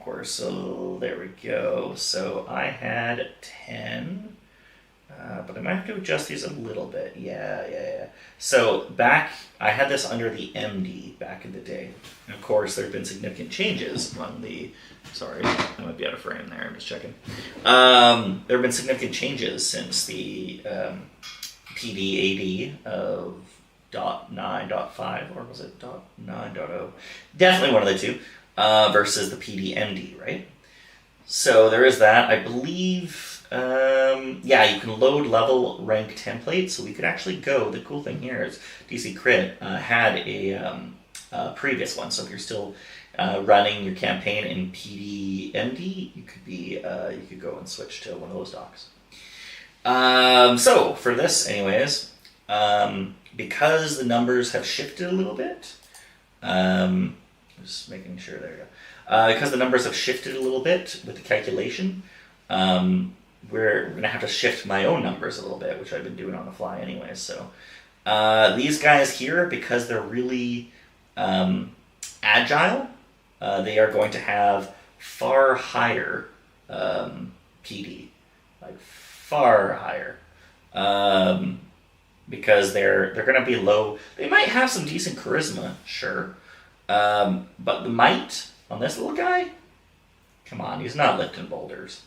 [SPEAKER 2] Quirrsel. There we go. So I had 10. But I might have to adjust these a little bit. Yeah. So I had this under the MD back in the day. And of course, there have been significant changes among sorry, I might be out of frame there, I'm just checking. There have been significant changes since the PD AD of .9.5, or was it .9.0? Definitely one of the two, versus the PD MD, right? So there is that. I believe, you can load level rank templates, so we could actually go. The cool thing here is DCrit had a previous one, so if you're still running your campaign in PDMD, you could go and switch to one of those docs. So for this, anyways, because the numbers have shifted a little bit, just making sure there you go. Because the numbers have shifted a little bit with the calculation, we're going to have to shift my own numbers a little bit, which I've been doing on the fly anyways. So these guys here, because they're really agile, they are going to have far higher PD, far higher, because they're going to be low. They might have some decent charisma, sure, but the might on this little guy, come on, he's not lifting boulders.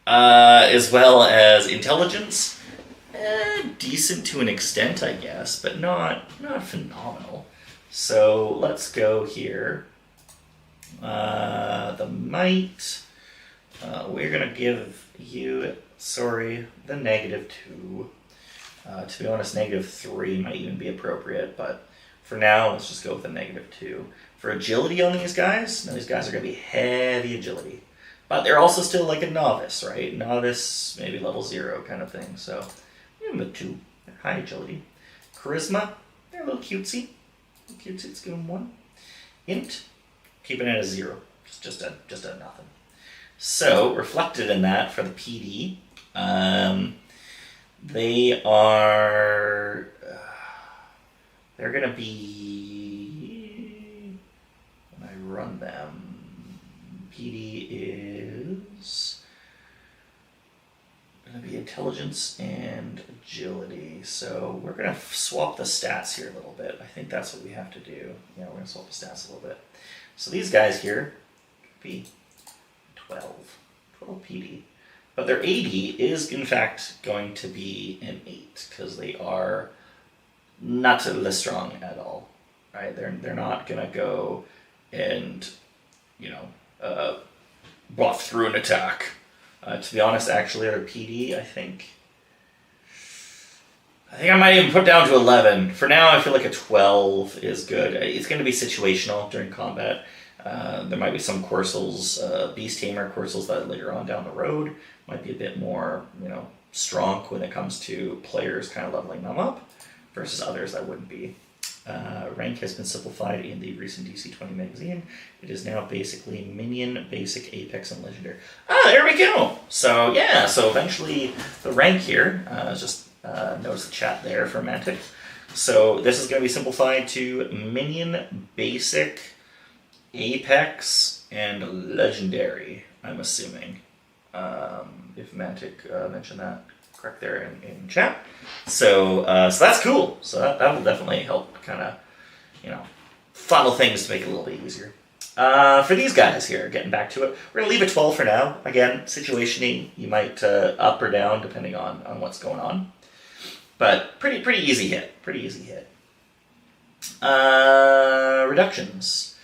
[SPEAKER 2] As well as intelligence, decent to an extent, I guess, but not phenomenal. So let's go here. The might, we're going to give you, the -2. To be honest, -3 might even be appropriate, but for now, let's just go with the -2. For agility on these guys, these guys are going to be heavy agility. But they're also still like a novice, right? Novice, maybe level 0 kind of thing. So, give them a 2. They're high agility. Charisma, they're a little cutesy. Let's give them 1. Int, keeping it at a 0. Just a nothing. So, reflected in that for the PD, they are... they're going to be... when I run them... PD is going to be intelligence and agility. So we're going to swap the stats here a little bit. I think that's what we have to do. Yeah, we're going to swap the stats a little bit. So these guys here be 12 PD. But their AD is in fact going to be an 8 because they are not less strong at all. Right? They're not going to go and, buff through an attack. To be honest, actually, their PD, I think I might even put down to 11. For now, I feel like a 12 is good. It's going to be situational during combat. There might be some Quirrsels, Beast Tamer Quirrsels that later on down the road might be a bit more, strong when it comes to players kind of leveling them up versus others that wouldn't be. Rank has been simplified in the recent DC20 magazine. It is now basically Minion, Basic, Apex, and Legendary. There we go! So, yeah, so eventually the rank here is just notice the chat there for Mantic. So this is going to be simplified to Minion, Basic, Apex, and Legendary, I'm assuming. If Mantic mentioned that correct there in chat. So that's cool. So that will definitely help kind of, funnel things to make it a little bit easier. For these guys here, getting back to it, we're going to leave it 12 for now. Again, situationing, you might up or down depending on what's going on. But pretty easy hit. Reductions.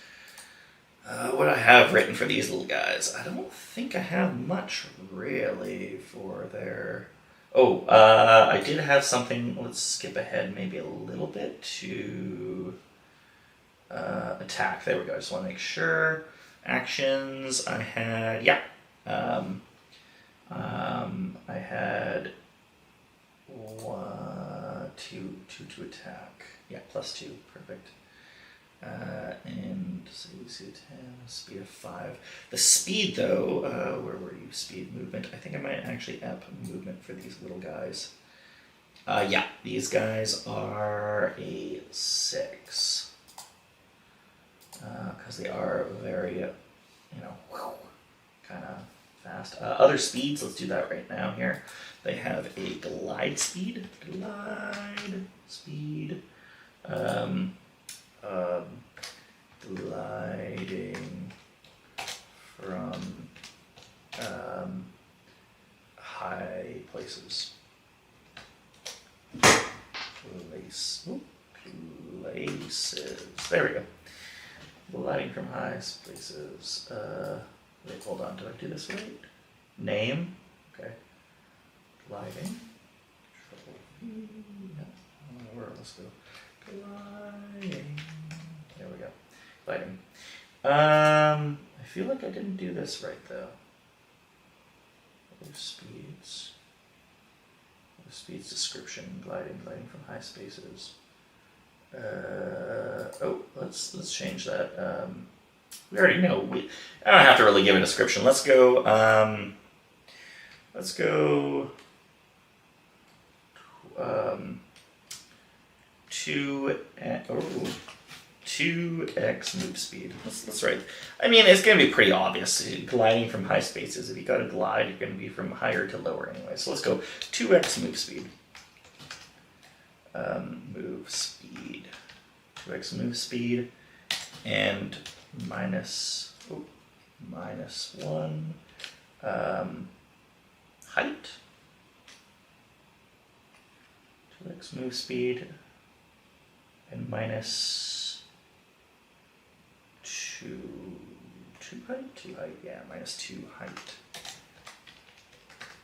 [SPEAKER 2] What I have written for these little guys, I don't think I have much really for their... Oh, I did have something, let's skip ahead maybe a little bit to attack. There we go, I just want to make sure. Actions, I had, I had 2 to attack. Yeah, +2, perfect. And so we see 10, speed of 5. The speed though, where were you? Speed, movement. I think I might actually up movement for these little guys. Yeah, these guys are a 6. Because they are very, kind of fast. Other speeds, let's do that right now here. They have a glide speed. Gliding from high places. Places. There we go. Gliding from high places. Wait, hold on. Did I do this right? Name. Okay. Gliding. Let's go. Gliding. There we go. Gliding. I feel like I didn't do this right though. Speeds. Speeds description. Gliding from high spaces. Let's change that. We already know. I don't have to really give a description. Let's go. 2x move speed. That's right. I mean, it's going to be pretty obvious. Gliding from high spaces. If you got to glide, you're going to be from higher to lower anyway. So let's go 2x move speed. Move speed. 2x move speed. And minus 1. Height. 2x move speed. And minus 2 height? 2 height, yeah, minus 2 height.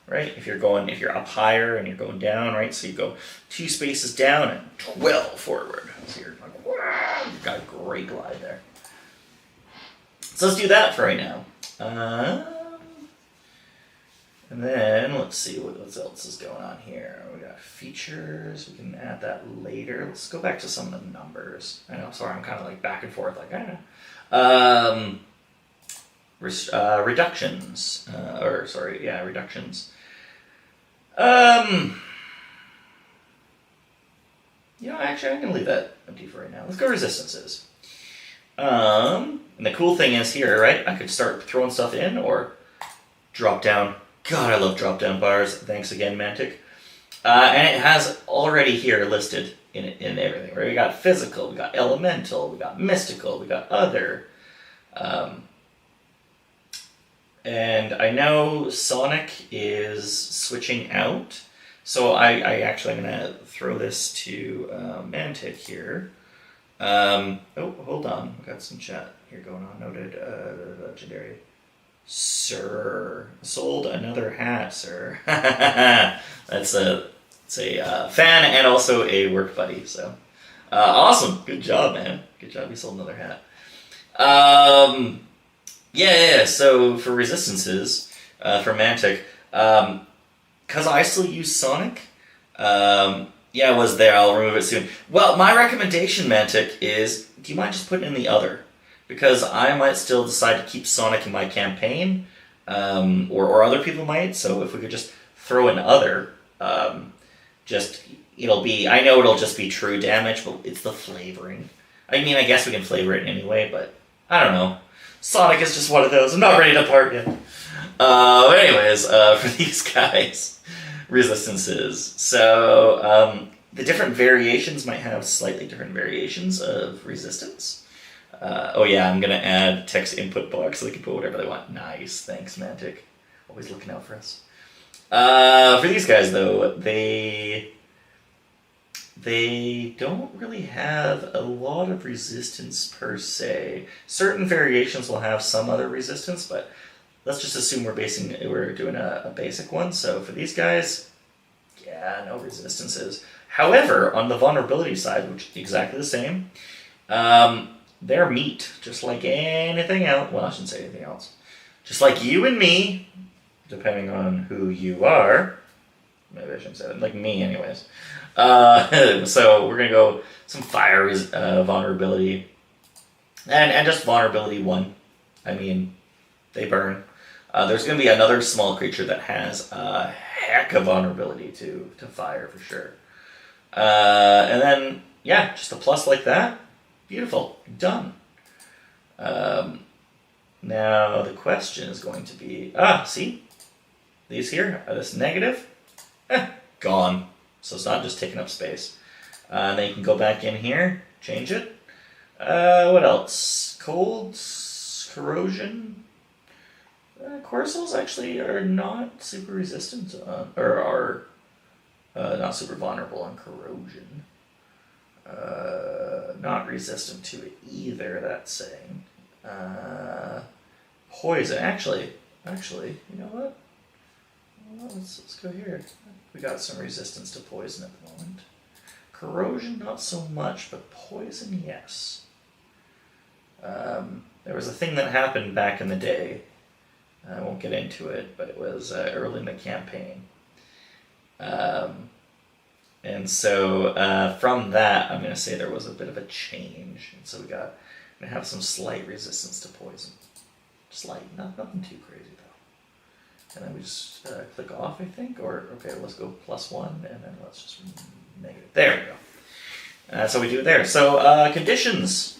[SPEAKER 2] Right? If you're up higher and you're going down, right? So you go 2 spaces down and 12 forward. So you're like, wow, you've got a great glide there. So let's do that for right now. And then let's see what else is going on here. We got features. We can add that later. Let's go back to some of the numbers. I know, sorry, I'm kind of like back and forth. Like, I don't know. Reductions. Reductions. Actually, I'm going to leave that empty for right now. Let's go resistances. And the cool thing is here, right? I could start throwing stuff in or drop down. God, I love drop-down bars. Thanks again, Mantic. And it has already here listed in everything, right? We got physical, we got elemental, we got mystical, we got other. And I know Sonic is switching out. So I actually am going to throw this to Mantic here. Hold on. We got some chat here going on. Noted legendary. Sir, sold another hat, sir. It's a fan and also a work buddy. So awesome, good job, man. Good job. You sold another hat. So for resistances, for Mantic, because I still use Sonic. It was there. I'll remove it soon. Well, my recommendation, Mantic, is do you mind just putting in the other? Because I might still decide to keep Sonic in my campaign, or other people might. So if we could just throw in other, I know it'll just be true damage, but it's the flavoring. I mean, I guess we can flavor it anyway, but I don't know. Sonic is just one of those. I'm not ready to part yet. Anyways, for these guys, resistances. So, the different variations might have slightly different variations of resistance. Oh yeah, I'm gonna add text input box so they can put whatever they want. Nice, thanks, Mantic. Always looking out for us. For these guys, though, they don't really have a lot of resistance per se. Certain variations will have some other resistance, but let's just assume we're doing a basic one. So for these guys, yeah, no resistances. However, on the vulnerability side, which is exactly the same, they're meat, just like anything else. Well, I shouldn't say anything else. Just like you and me, depending on who you are. Maybe I shouldn't say that. Like me, anyways. So we're going to go some fire vulnerability. And just vulnerability 1. I mean, they burn. There's going to be another small creature that has a heck of vulnerability to fire, for sure. And then, yeah, just a plus like that. Beautiful. Done. Now, the question is going to be... see? These here are this negative. Gone. So it's not just taking up space. And then you can go back in here, change it. What else? Colds, corrosion. Quirrsels actually are not super resistant, or are not super vulnerable on corrosion. Not resistant to it either, that's saying. Poison, actually, you know what? Well, let's go here. We got some resistance to poison at the moment. Corrosion, not so much, but poison, yes. There was a thing that happened back in the day. I won't get into it, but it was early in the campaign. And so from that, I'm going to say there was a bit of a change. And so we're going to have some slight resistance to poison. Slight, nothing too crazy though. And then we just click off, I think, or okay, let's go +1, and then let's just negative. There we go. That's how we do it there. So conditions.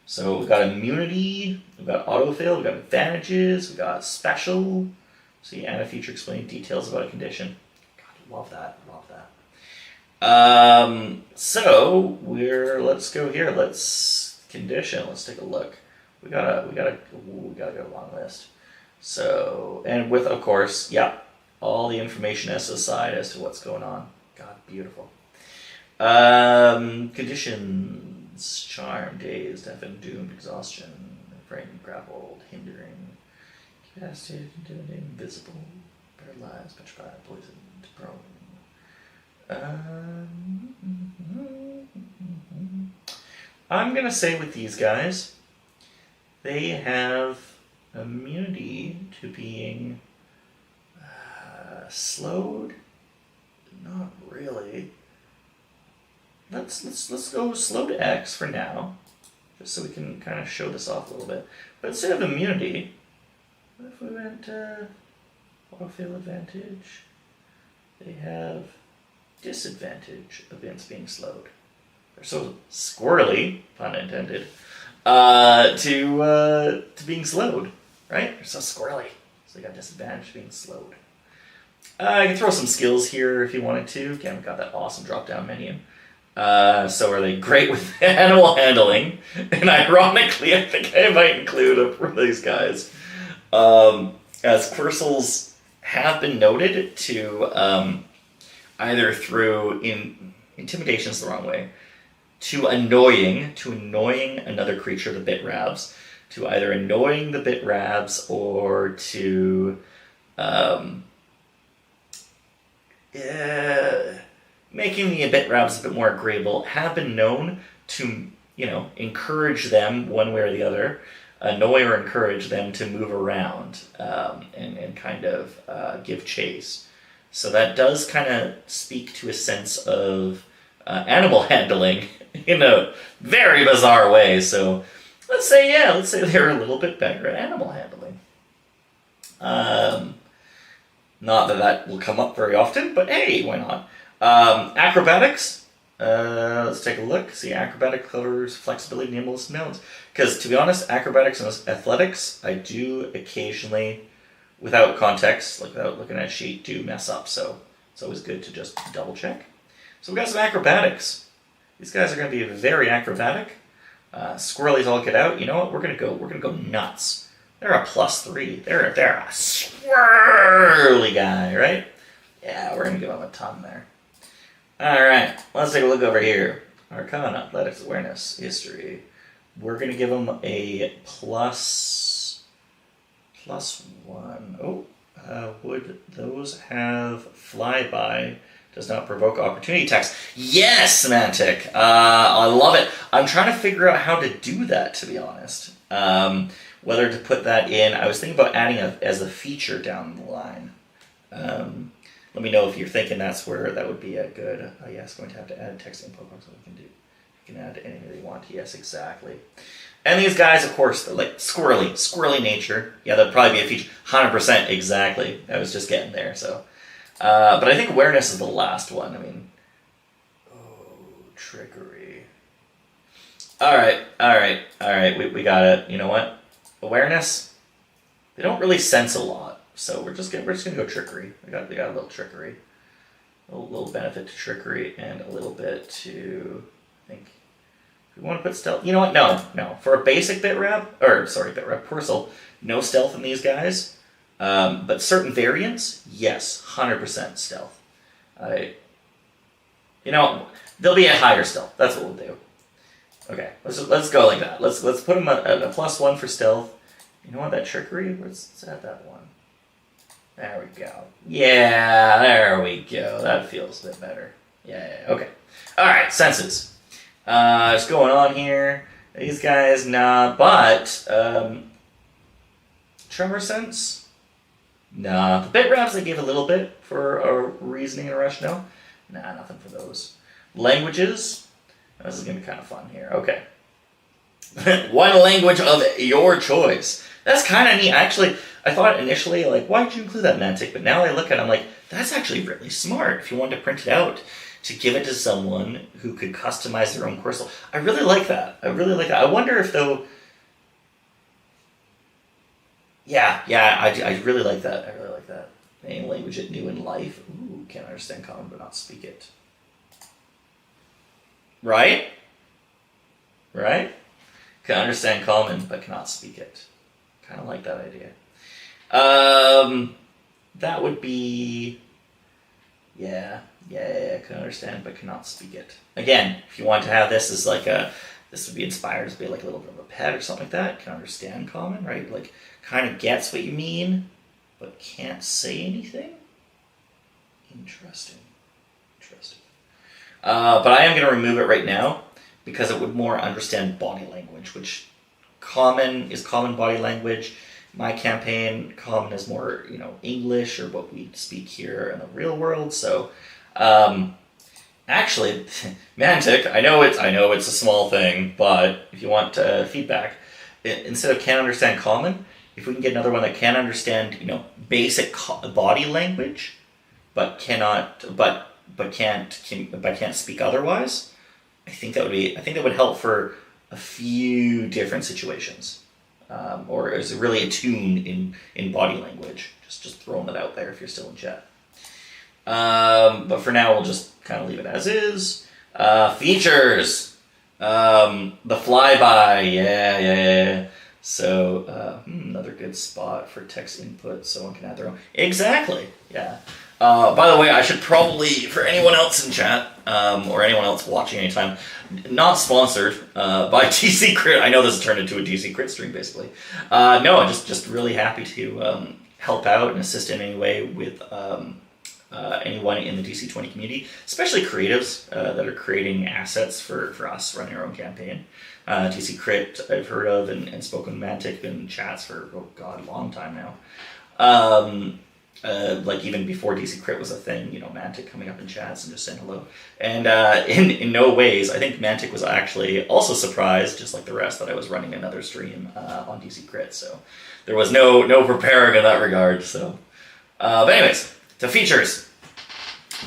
[SPEAKER 2] So we've got immunity, we've got autofill, we've got advantages, we've got special. So you add a feature explaining details about a condition. God, love that. So let's go here. Let's condition. Let's take a look. We gotta go a long list. So, and with, of course, yeah, all the information as aside as to what's going on. God, beautiful. Conditions: charm, dazed, deafened, doomed, exhaustion, frightened, grappled, hindering, incapacitated, intimidated, invisible, paralyzed, petrified, poisoned, prone. I'm gonna say with these guys, they have immunity to being slowed. Not really. Let's go slow to X for now, just so we can kind of show this off a little bit. But instead of immunity, what if we went autofill advantage? They have disadvantage against being slowed. They're so squirrely, pun intended, to being slowed, right? They're so squirrely, so they got disadvantage being slowed. I can throw some skills here if you wanted to. Again, we've got that awesome drop-down menu. So are they great with animal handling? And ironically, I think I might include one of these guys. As Quirrsels have been noted to either through intimidation is the wrong way, to annoying another creature, the Bitrabs, to either annoying the Bitrabs or to making the Bitrabs a bit more agreeable, have been known to, encourage them one way or the other, annoy or encourage them to move around and kind of give chase. So that does kind of speak to a sense of animal handling in a very bizarre way. So let's say they're a little bit better at animal handling. Not that will come up very often, but hey, why not? Acrobatics. Let's take a look. See, acrobatic covers flexibility, nimbleness, and balance. Because to be honest, acrobatics and athletics, I do occasionally, without context, like without looking at a sheet, do mess up. So it's always good to just double check. So we got some acrobatics. These guys are going to be very acrobatic. Squirrelies all get out. You know what? We're gonna go nuts. They're a +3. They're a squirrely guy, right? Yeah, we're gonna give them a ton there. All right, let's take a look over here. Arcana, athletics, awareness, history. We're gonna give them a +1. Oh, would those have flyby? Does not provoke opportunity attacks. Yes, Semantic. I love it. I'm trying to figure out how to do that, to be honest. Whether to put that in. I was thinking about adding as a feature down the line. Let me know if you're thinking that's where that would be a good. Yes, going to have to add text input box. What we can do. You can add anything that you want. Yes, exactly. And these guys, of course, they're like squirrely nature. Yeah, that'd probably be a feature. 100% exactly. I was just getting there, so. But I think awareness is the last one. I mean, trickery. All right. We got it. You know what? Awareness. They don't really sense a lot, so we're just gonna go trickery. We got a little trickery, a little benefit to trickery, and a little bit to. I think we want to put stealth. You know what? No. For a basic Quirrsel, no stealth in these guys. But certain variants, yes, 100% stealth. They'll be at higher stealth. That's what we'll do. Okay, let's go like that. Let's put them at a +1 for stealth. You know what? That trickery. Let's add that one. There we go. Yeah, there we go. That feels a bit better. Yeah. Okay. All right. Senses. What's going on here? These guys, nah. But tremor sense. Nah, the bit wraps I gave a little bit for a reasoning and a rationale. Nah, nothing for those. Languages. This is going to be kind of fun here. Okay. One language of your choice. That's kind of neat. Actually, I thought initially, like, why did you include that, Mantic? But now I look at it, I'm like, that's actually really smart. If you wanted to print it out, to give it to someone who could customize their own Quirrsel. I really like that. I wonder if, though... Yeah, I really like that. Any language it knew in life. Ooh, can't understand common but not speak it. Right? Can understand common but cannot speak it. Kind of like that idea. That would be... Yeah, can understand but cannot speak it. Again, if you want to have this as like this would be inspired to be like a little bit of a pet or something like that. Can understand common, right? Like, kind of gets what you mean, but can't say anything? Interesting. But I am going to remove it right now because it would more understand body language, which common is common body language. My campaign, common is more, English or what we speak here in the real world. So, actually, Mantic, I know it's a small thing, but if you want feedback, instead of can understand common, if we can get another one that can understand, basic body language, but can't speak otherwise, I think that would help for a few different situations, or is really attuned in body language. Just throwing that out there if you're still in chat. But for now, we'll just kind of leave it as is. Features, the flyby, yeah. So, another good spot for text input, someone can add their own. Exactly, yeah. By the way, I should probably, for anyone else in chat, or anyone else watching anytime, not sponsored by DCrit. I know this has turned into a DCrit stream, basically. No, I'm just really happy to help out and assist in any way with anyone in the DC20 community, especially creatives that are creating assets for us running our own campaign. DCrit I've heard of and spoken with Mantic, been in chats for, a long time now. Like even before DCrit was a thing, Mantic coming up in chats and just saying hello. And in no ways, I think Mantic was actually also surprised, just like the rest, that I was running another stream on DCrit. So there was no preparing in that regard. So, but anyways, to features.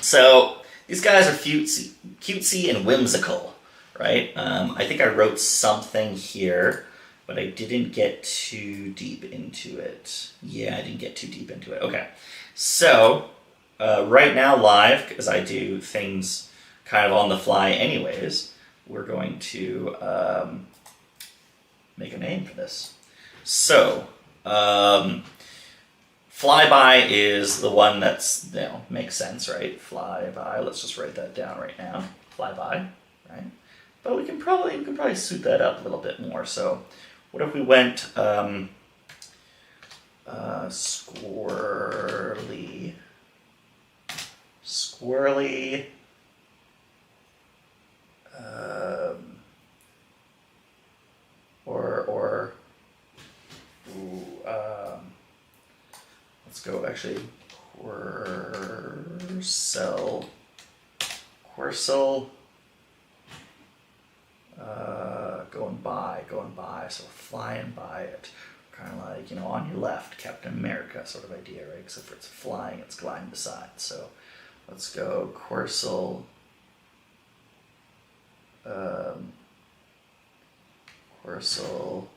[SPEAKER 2] So These guys are cutesy and whimsical, right? I think I wrote something here, but I didn't get too deep into it. Yeah, I didn't get too deep into it. Okay, so right now live, because I do things kind of on the fly anyways, we're going to make a name for this. So, flyby is the one that's, makes sense, right? Flyby, let's just write that down right now. Flyby, right? But we can probably suit that up a little bit more. So, what if we went squirrely, let's go actually Quirrsel, going by, so flying by it, kind of like, on your left, Captain America sort of idea, right? Except for it's flying, it's gliding beside. So let's go Quirrsel. Quirrsel.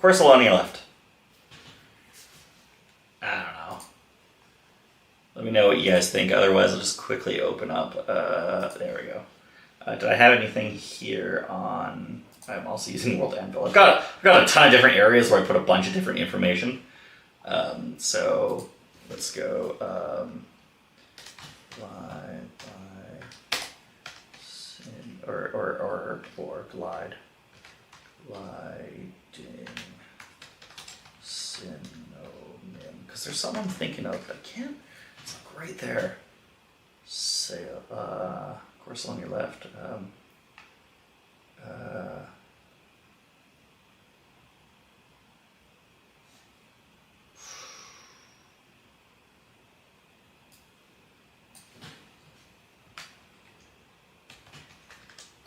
[SPEAKER 2] Quirrsel on your left. I don't know. Let me know what you guys think. Otherwise, I'll just quickly open up. There we go. Did I have anything here on... I'm also using World Anvil. I've got a ton of different areas where I put a bunch of different information. So let's go fly by or glide. Gliding synonym. Because there's some I'm thinking of. I can't. It's like right there. Sail. Quirrsel on your left.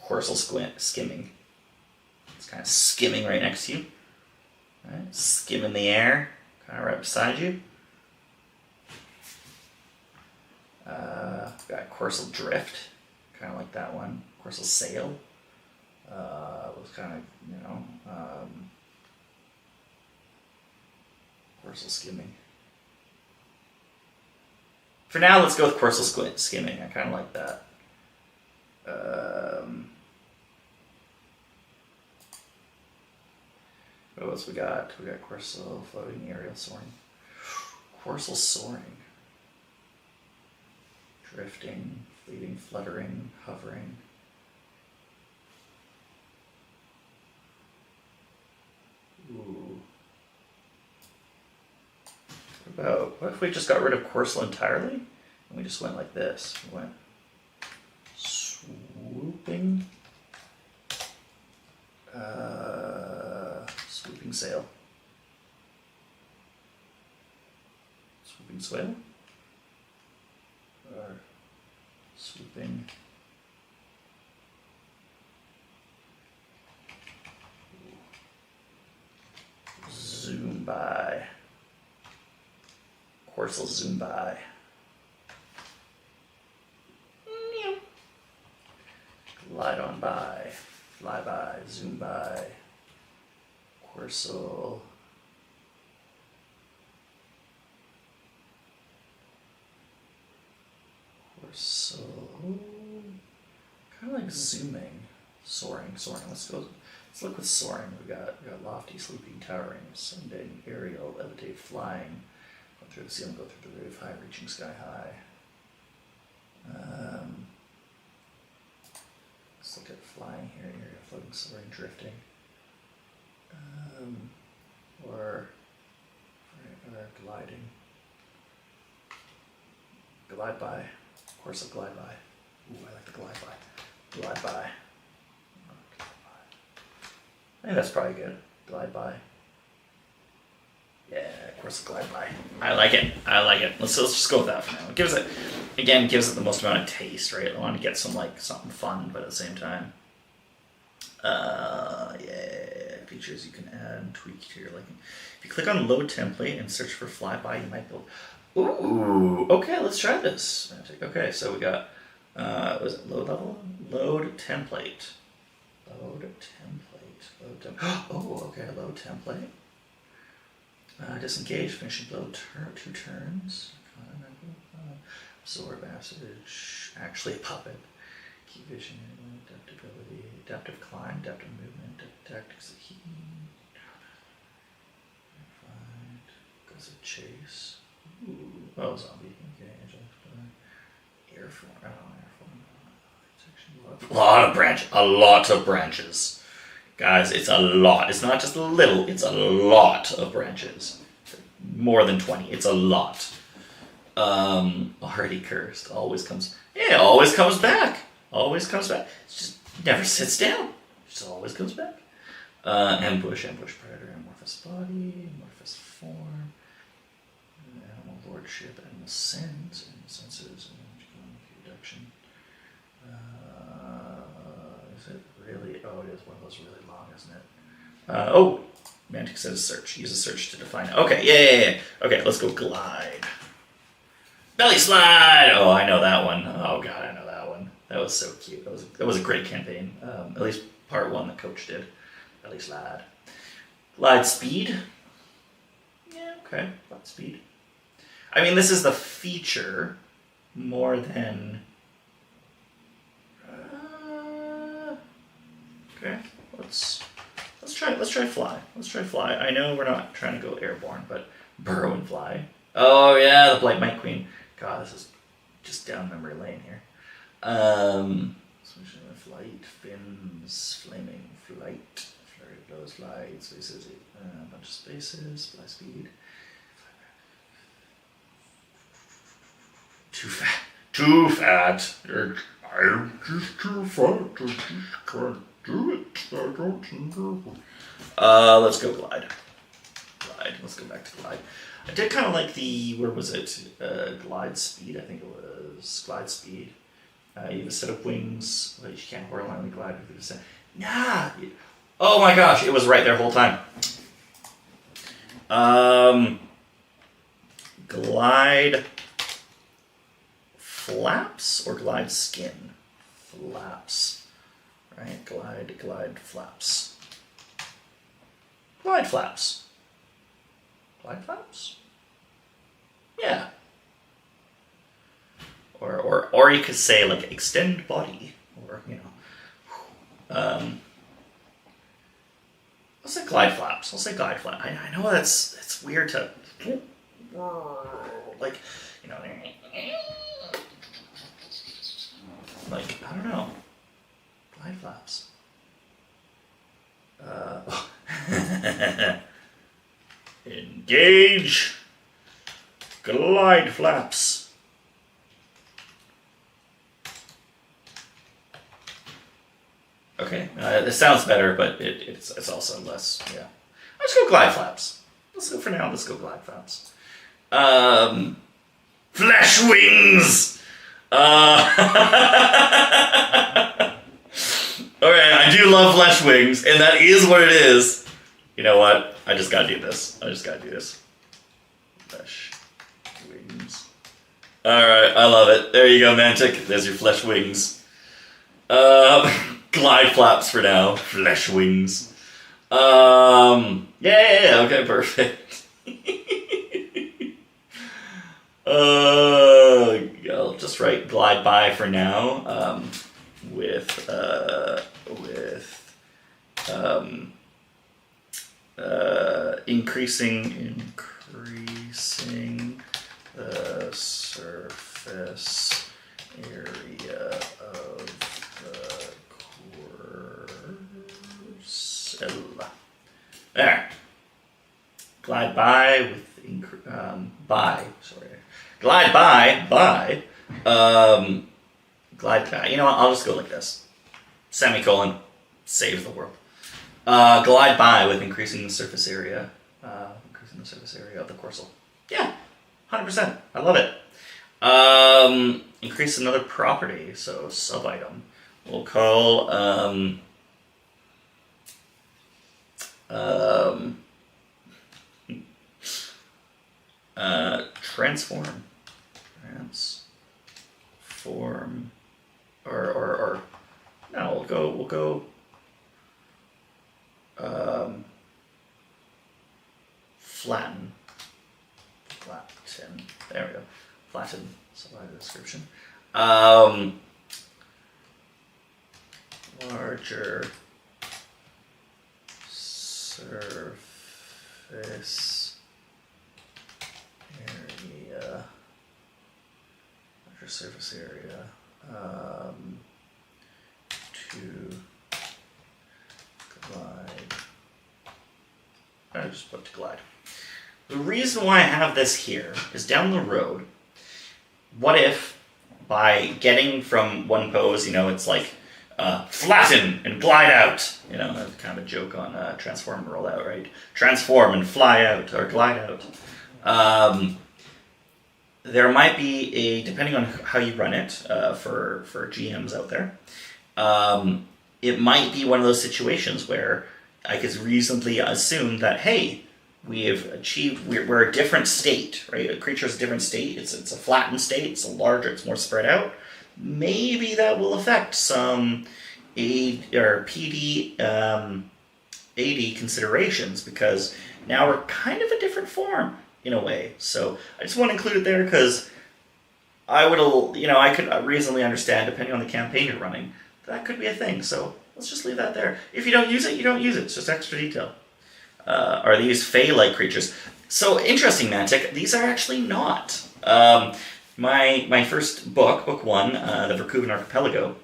[SPEAKER 2] Quirrsel skimming. It's kind of skimming right next to you. Right? Skimming the air, kind of right beside you. Got Quirrsel drift, kind of like that one. Quirrsel sail. Was kind of, Quirrsel skimming. For now, let's go with Quirrsel skimming. I kind of like that. What else we got? We got Quirrsel floating, aerial soaring. Quirrsel soaring. Drifting, fleeting, fluttering, hovering. Ooh. What if we just got rid of Quirrsel entirely? And we just went like this. We went swooping. Swooping sail. Swooping swale? Or swooping. Zoom by. Quirrsel zoom by. Glide on by. Fly by. Zoom by. Quirrsel. Kind of like zooming, soaring. Let's look with soaring. We got lofty, sleeping, towering, ascending, aerial, levitate, flying, go through the ceiling, go through the roof, high, reaching sky high. Let's look at flying here, aerial, floating, soaring, drifting, or gliding. Glide by. Quirrsel glide by. Ooh, I like the glide by. Glide by. I think that's probably good. Glide by. Yeah, Quirrsel glide by. I like it. Let's just go with that for now. It gives Again, gives it the most amount of taste, right? I want to get some like something fun, but at the same time. Yeah, features you can add and tweak to your liking. If you click on load template and search for flyby, you might build. Ooh, okay, let's try this. Okay, so we got, was it load level? Load template. Load template. Load template. Oh, okay, load template. Disengage, finishing blow, 2 turns. Absorb acid, actually a puppet. Key vision, adaptability, adaptive climb, adaptive movement, tactics of heat. Goes of chase. Ooh. Oh, zombie. Okay, airform. Oh, airform. A lot of branches. Guys, it's a lot. It's not just a little, it's a lot of branches. More than 20. It's a lot. Already cursed. Always comes back. Always comes back. It just never sits down. It just always comes back. Ambush predator, amorphous body, amorphous form, animal lordship, animal senses, and reduction. Is it really? Oh, it is one of those really long, isn't it? Mantic says search. Use a search to define it. Okay, yeah. Okay, let's go glide. Belly slide! Oh, I know that one. Oh, God, I know that one. That was so cute. That was a great campaign. At least part 1 the coach did. Belly slide. Glide speed. Yeah, okay. Glide speed. I mean, this is the feature more than... okay, let's try fly. Let's try fly. I know we're not trying to go airborne, but burrow and fly. Oh, yeah, the Blight Might Queen. God, this is just down memory lane here. Flight, fins, flaming, flight, flurry of blows, flight, spaces, a bunch of spaces, fly speed. Too fat. I'm just too fat. I just can't do it. I don't know. Let's go glide. Let's go back to glide. I did kind of like the, where was it? Glide speed, I think it was. Glide speed. You have a set of wings, but you can't horizontally glide with descent. Nah! Oh my gosh, it was right there the whole time. Glide flaps or glide skin? Flaps. Right? Glide flaps. Glide flaps. Glide flaps? Yeah. Or you could say like extend body, or I'll say glide flaps. I know it's weird to like like I don't know. Glide flaps. Engage. Glide flaps. Okay, this sounds better, but it's also less, yeah. Let's go glide flaps. Let's go glide flaps. Flash wings! Alright, I do love flash wings, and that is what it is. You know what? I just gotta do this. Flash wings. Alright, I love it. There you go, Mantic. There's your flash wings. Glide flaps for now. Flesh wings. Yeah, okay, perfect. I'll just write glide by for now. Increasing the surface area of the Quirrsel. There. Glide by with glide by. Glide by. You know what? I'll just go like this. Semicolon. Saves the world. Glide by with increasing the surface area. Of the Quirrsel. Yeah. 100%. I love it. Increase another property, so sub-item. We'll call, transform. Transform. Or no, we'll go, flatten. There we go. Flatten. Supply the description. Larger surface area. Larger surface area. To glide. I just put to glide. The reason why I have this here is down the road, what if by getting from one pose, it's like flatten and glide out. That's kind of a joke on transform and roll out, right? Transform and fly out or glide out. There might be depending on how you run it for GMs out there, it might be one of those situations where I could reasonably assume that, hey, we have achieved, we're a different state, right? A creature's a different state. It's a flattened state. It's it's more spread out. Maybe that will affect some PD, AD considerations, because now we're kind of a different form in a way. So I just want to include it there because I could reasonably understand, depending on the campaign you're running, that could be a thing. So let's just leave that there. If you don't use it, you don't use it. It's just extra detail. Are these Fey-like creatures? So interesting, Mantic. These are actually not. My first book 1, the Verkuven Archipelago,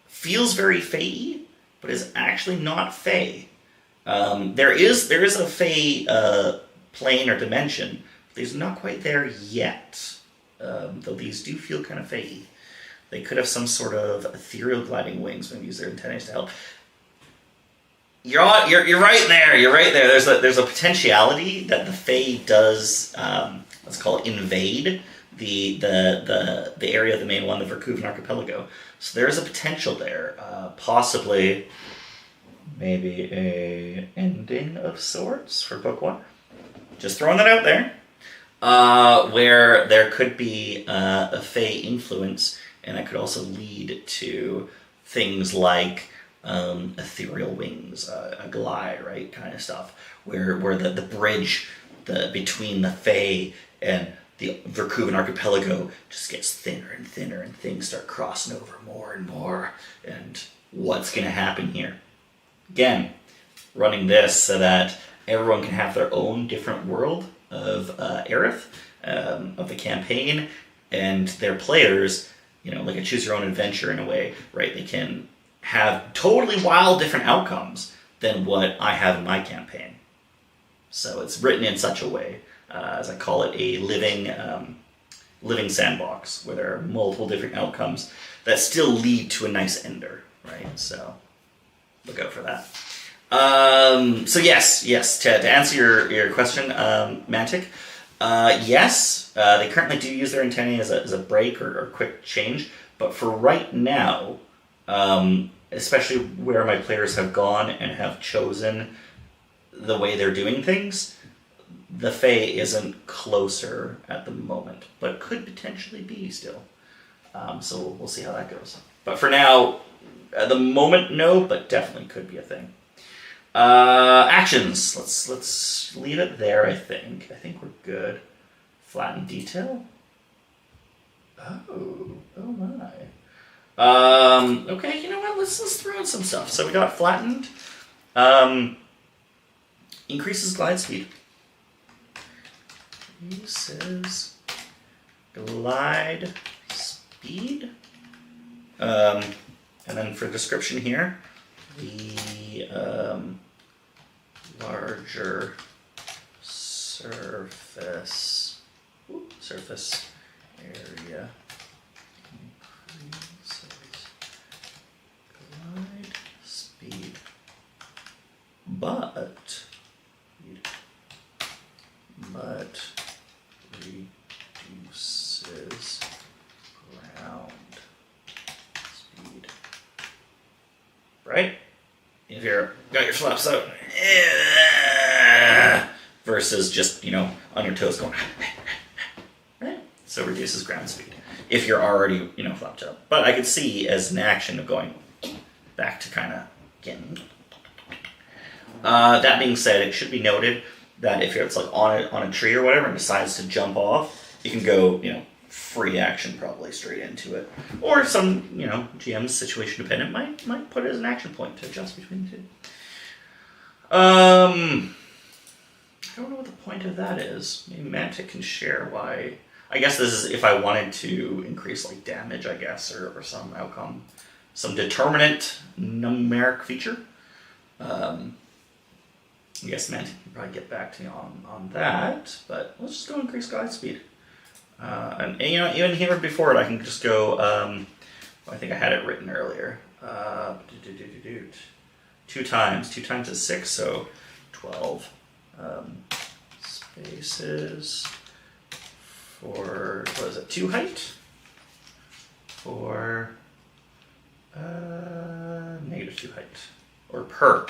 [SPEAKER 2] feels very Fey-y, but is actually not Fey. There is a Fey plane or dimension, but it's not quite there yet. Though these do feel kind of Fey-y. They could have some sort of ethereal gliding wings, maybe use their antennae to help. You're right there. You're right there. There's a potentiality that the Fae does, let's call it, invade the area of the main one, the Verkuven Archipelago. So there is a potential there, possibly, maybe a ending of sorts for book 1. Just throwing that out there, where there could be a Fae influence, and that could also lead to things like ethereal wings, a glide, right, kind of stuff, where the bridge between the Fae and the Verkuven Archipelago just gets thinner and thinner, and things start crossing over more and more. And what's going to happen here? Again, running this so that everyone can have their own different world of Aerith, of the campaign, and their players, like a choose your own adventure in a way, right? They can have totally wild different outcomes than what I have in my campaign. So it's written in such a way, as I call it, a living sandbox, where there are multiple different outcomes that still lead to a nice ender, right? So look out for that. So yes, to answer your question, Mantic, yes, they currently do use their antennae as a break or quick change, but for right now, especially where my players have gone and have chosen the way they're doing things, the Fae isn't closer at the moment, but could potentially be still. So we'll see how that goes. But for now, at the moment, no, but definitely could be a thing. Actions. Let's leave it there, I think. I think we're good. Flatten detail. Oh my. Okay, you know what? Let's throw in some stuff. So we got flattened. Increases glide speed. Increases glide speed. And then for description here, the larger surface area increases glide speed, but got your flaps out. Versus just, on your toes going. Right? So reduces ground speed. If you're already, flapped up. But I could see as an action of going back to kind of getting. That being said, it should be noted that if it's like on a tree or whatever and decides to jump off, you can go, free action probably straight into it. Or some, GM's situation dependent might put it as an action point to adjust between the two. I don't know what the point of that is. Maybe Mantic can share why. I guess this is if I wanted to increase like damage, I guess, or some outcome, some determinant numeric feature. I guess Mantic can probably get back to me on that, but let's just go increase glide speed. And even here before it, I can just go. I think I had it written earlier. 2 times is 6, so 12 spaces for, what is it, 2 height for negative 2 height, or per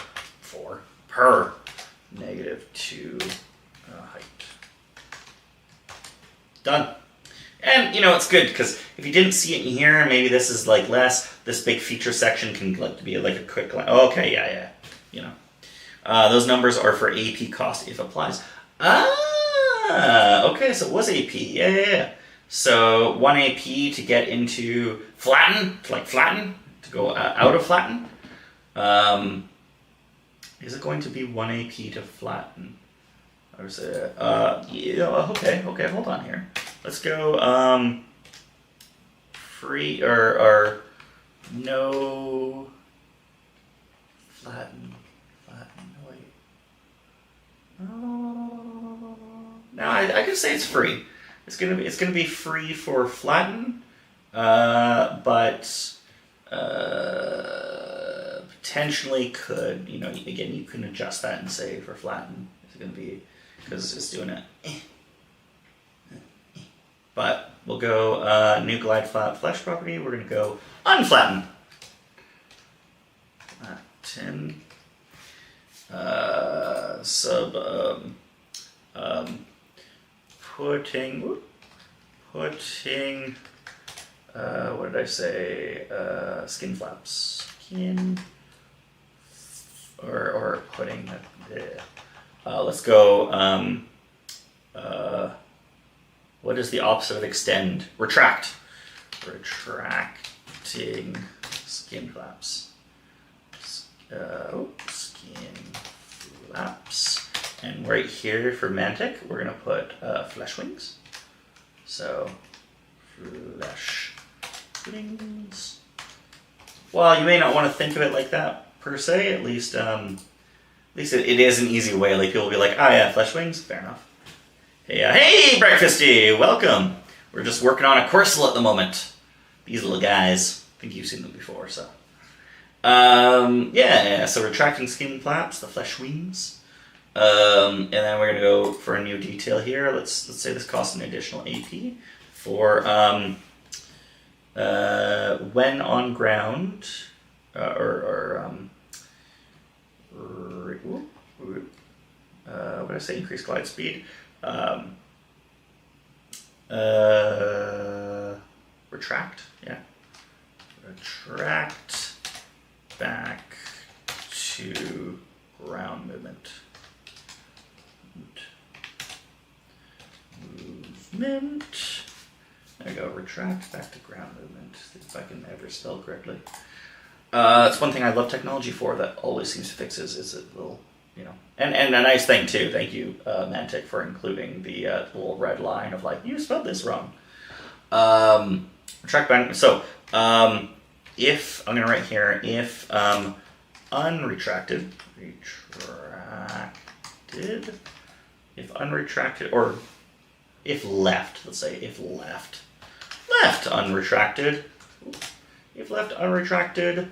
[SPEAKER 2] negative 2 height. Done. And, it's good, because if you didn't see it in here, maybe this is, like, less, this big feature section can, like, be, like, a quick, okay, yeah, those numbers are for AP cost if applies. Okay, so it was AP, yeah. So, 1 AP to get into flatten, to go out of flatten. Is it going to be 1 AP to flatten? Or is it, okay, hold on here. Let's go, free, or no, flatten, wait. No, I could say it's free. It's gonna be free for flatten, but, potentially could, again, you can adjust that and say for flatten, it's gonna be, because it's doing it. But we'll go new glide flat flesh property. We're going to go unflatten. Flatten. Putting. What did I say? Skin flaps. Or putting. Let's go. What is the opposite of extend? Retract. Retracting skin flaps. Skin flaps. And right here for Mantic, we're going to put flesh wings. So, flesh wings. Well, you may not want to think of it like that per se. At least it is an easy way. Like people will be like, oh yeah, flesh wings. Fair enough. Hey, Breakfasty! Welcome! We're just working on a Quirrsel at the moment. These little guys. I think you've seen them before, so. So retracting skin flaps, the flesh wings. And then we're going to go for a new detail here. Let's say this costs an additional AP for when on ground, what did I say? Increase glide speed. Retract, yeah. Retract back to ground movement. There we go, retract back to ground movement. See if I can ever spell correctly. That's one thing I love technology for that always seems to fix is a little, and a nice thing too. Thank you, Mantic, for including the little red line of like, you spelled this wrong. Retract back, so, if, I'm going to write here, if unretracted, or if left, let's say if left unretracted, if left unretracted,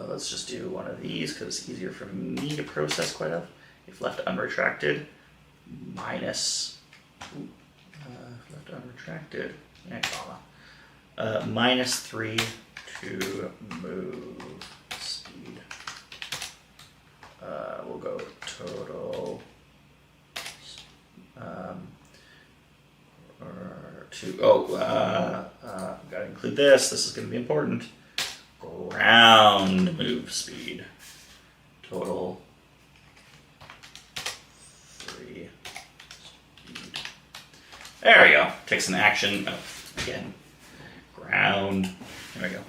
[SPEAKER 2] let's just do one of these because it's easier for me to process quite often. If left unretracted, minus, left unretracted, yeah, comma, minus 3 to move speed. We'll go total. Gotta include this. This is going to be important. Ground move speed. Total 3 speed. There we go. Takes an action. Oh, again. Ground. There we go.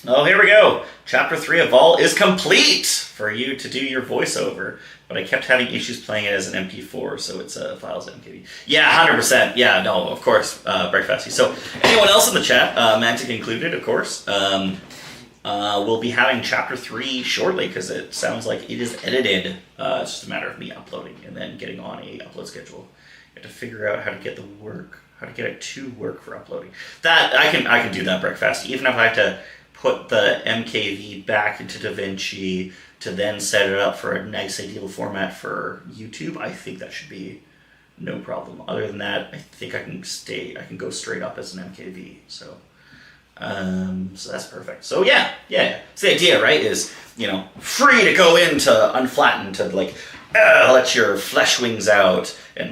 [SPEAKER 2] Oh, here we go. Chapter 3 of Vol is complete for you to do your voiceover. But I kept having issues playing it as an MP4, so it's files MKV. Yeah, 100%. Yeah, no, of course, Breakfasty. So anyone else in the chat, Mantic included, of course, we'll be having Chapter 3 shortly, because it sounds like it is edited. It's just a matter of me uploading and then getting on a upload schedule. You have to figure out how to get it to work for uploading. That I can do that, Breakfast. Even if I have to put the MKV back into DaVinci to then set it up for a nice ideal format for YouTube, I think that should be no problem. Other than that, I think I can go straight up as an MKV. So that's perfect. So yeah. It's the idea, right? Is, free to go into unflatten to let your flesh wings out and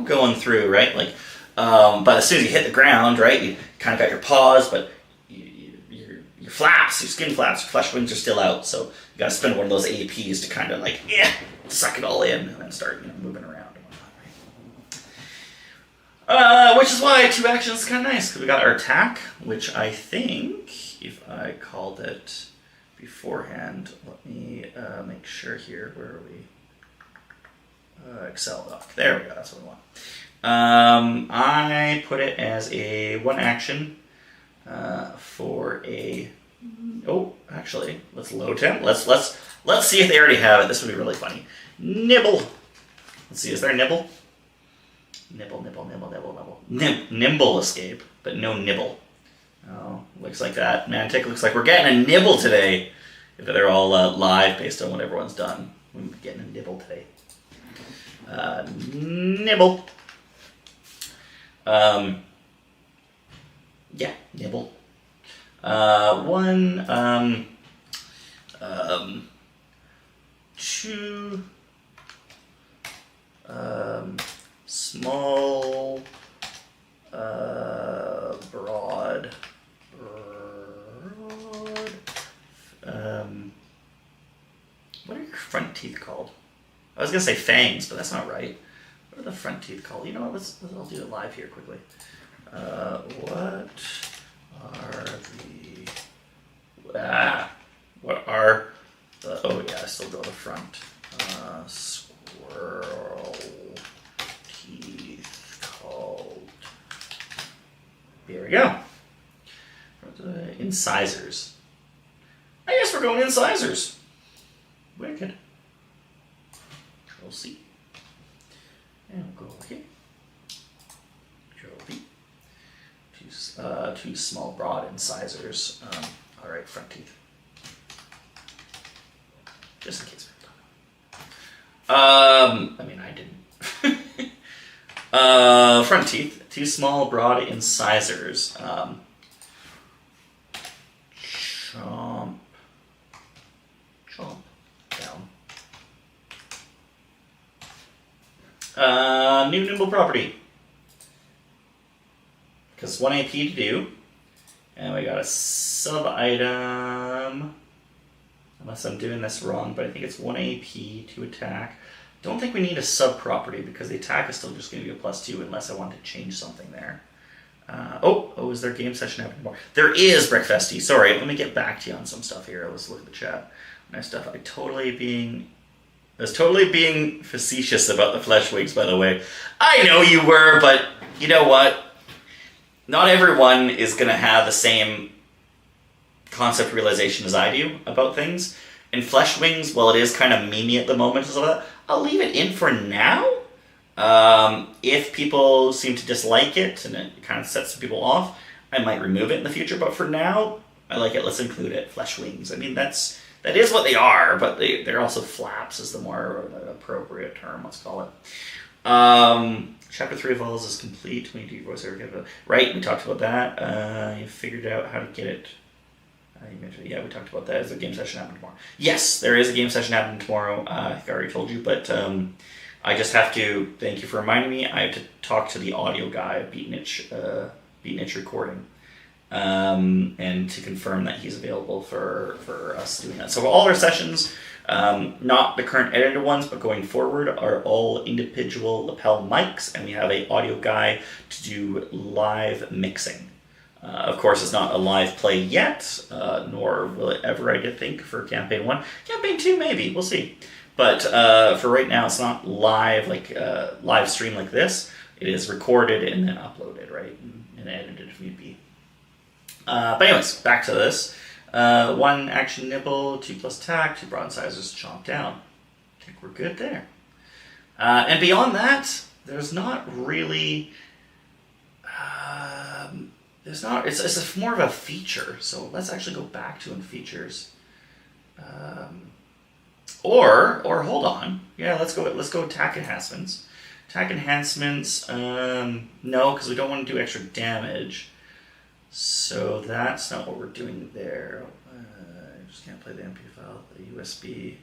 [SPEAKER 2] going through, right? But as soon as you hit the ground, right, you kind of got your paws, but your flaps, your skin flaps, your flesh wings are still out. So you got to spend one of those APs to kind of suck it all in and then start moving around and whatnot, right? Which is why 2 actions is kind of nice, because we got our attack, which I think, if I called it beforehand, let me make sure here. Where are we? Excel doc. There we go. That's what we want. I put it as a 1 action for a. Oh, actually, let's load him. Let's see if they already have it. This would be really funny. Nibble. Let's see. Is there a nibble? Nibble. Nimble escape, but no nibble. Oh, looks like that. Mantic looks like we're getting a nibble today. If they're all live based on what everyone's done, we're getting a nibble today. Nibble. Yeah, nibble. 1, 2, small, broad, what are your front teeth called? I was gonna say fangs, but that's not right. What are the front teeth called? You know what? I'll do it live here quickly. What are the? Oh yeah, I still go to the front. Squirrel teeth called. Here we go. Incisors. I guess we're going incisors. Wicked. Control C. And we'll go over here. Control V. 2 small, broad incisors. All right, front teeth. Just in case we don't know. I didn't. Front teeth. 2 small, broad incisors. Chomp. Down. New nimble property. Because 1 AP to do. And we got a sub item. Unless I'm doing this wrong, but I think it's 1 AP to attack. Don't think we need a sub property because the attack is still just going to be a +2 unless I want to change something there. Is there game session happening more? There is, Breakfasty. Sorry, let me get back to you on some stuff here. Let's look at the chat. Nice stuff. I was totally being facetious about the flesh wings, by the way. I know you were, but you know what? Not everyone is going to have the same concept realization as I do about things. And flesh wings, while it is kind of memey at the moment, I'll leave it in for now. If people seem to dislike it and it kind of sets some people off, I might remove it in the future. But for now, I like it. Let's include it. Flesh wings. I mean, that is what they are, but they're also flaps is the more appropriate term. Let's call it. Chapter 3 of Vols is complete. We need to do voiceover. Right, we talked about that. You figured out how to get it. Yeah, we talked about that. Is there a game session happening tomorrow? Yes, there is a game session happening tomorrow. I think I already told you, but I just have to, thank you for reminding me, I have to talk to the audio guy of Beatnitch Recording, and to confirm that he's available for us doing that. So all our sessions, not the current edited ones, but going forward, are all individual lapel mics, and we have an audio guy to do live mixing. Of course, it's not a live play yet, nor will it ever, I think, for Campaign 1. Campaign 2, maybe. We'll see. But for right now, it's not live, like live stream like this. It is recorded and then uploaded, right? And edited if need be. But anyways, back to this. 1 action nibble, 2 plus attack, 2 broadsiders chomped down. I think we're good there. And beyond that, there's not really... It's more of a feature. So let's actually go back to in features. Or hold on. Yeah, let's go attack enhancements. Attack enhancements, no, because we don't want to do extra damage. So that's not what we're doing there. I just can't play the MP file. The USB,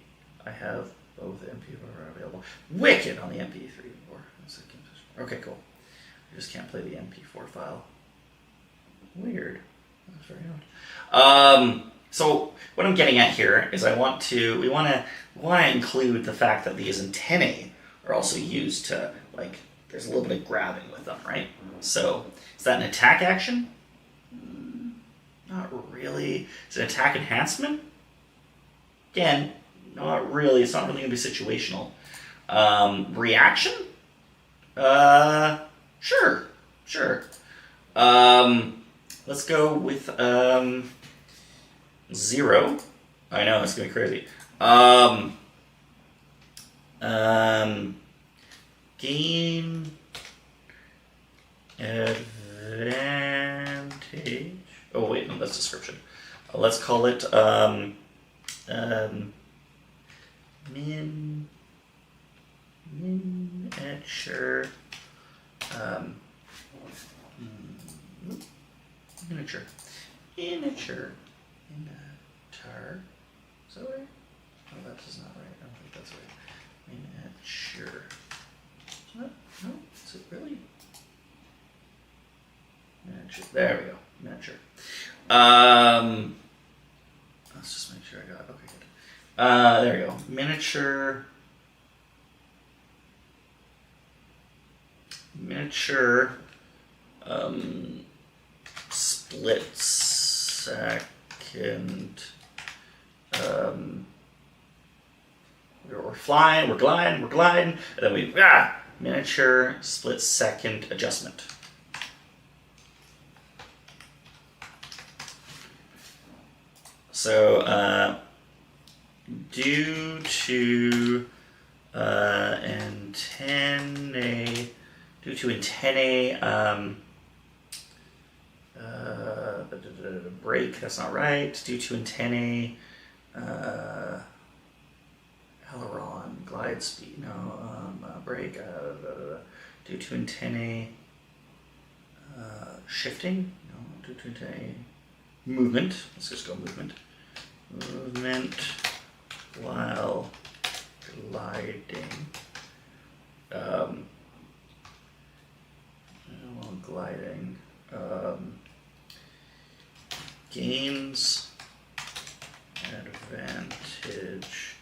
[SPEAKER 2] I have both MP4 available. Wicked on the MP3. Okay, cool. I just can't play the MP4 file. Weird. That's very odd. So what I'm getting at here is we want to include the fact that these antennae are also used to, like, there's a little bit of grabbing with them, right? So is that an attack action? Not really. Is it an attack enhancement? Again, not really. It's not really going to be situational. Reaction? Sure. Let's go with 0. I know, it's going to be crazy. Game advantage. Oh wait, no, that's description. Let's call it miniature. Miniature. Is that right? Oh, that's not right. I don't think that's right. Miniature. No, is it really? Miniature. There we go. Miniature. Let's just make sure I got it. Okay, good. There we go. Miniature. Split second. We're flying, we're gliding, and then we miniature split second adjustment. So due to antennae break, that's not right. Due to antennae aileron, glide speed, break, due to antennae shifting, no, due to antennae movement, let's just go movement while gliding, gains advantage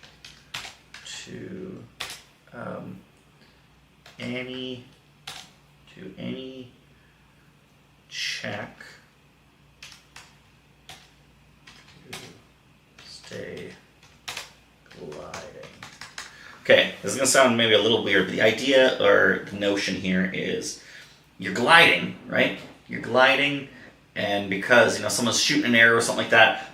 [SPEAKER 2] to any check to stay gliding. Okay, this is going to sound maybe a little weird, but the idea or the notion here is you're gliding, right? You're gliding, and because, someone's shooting an arrow or something like that,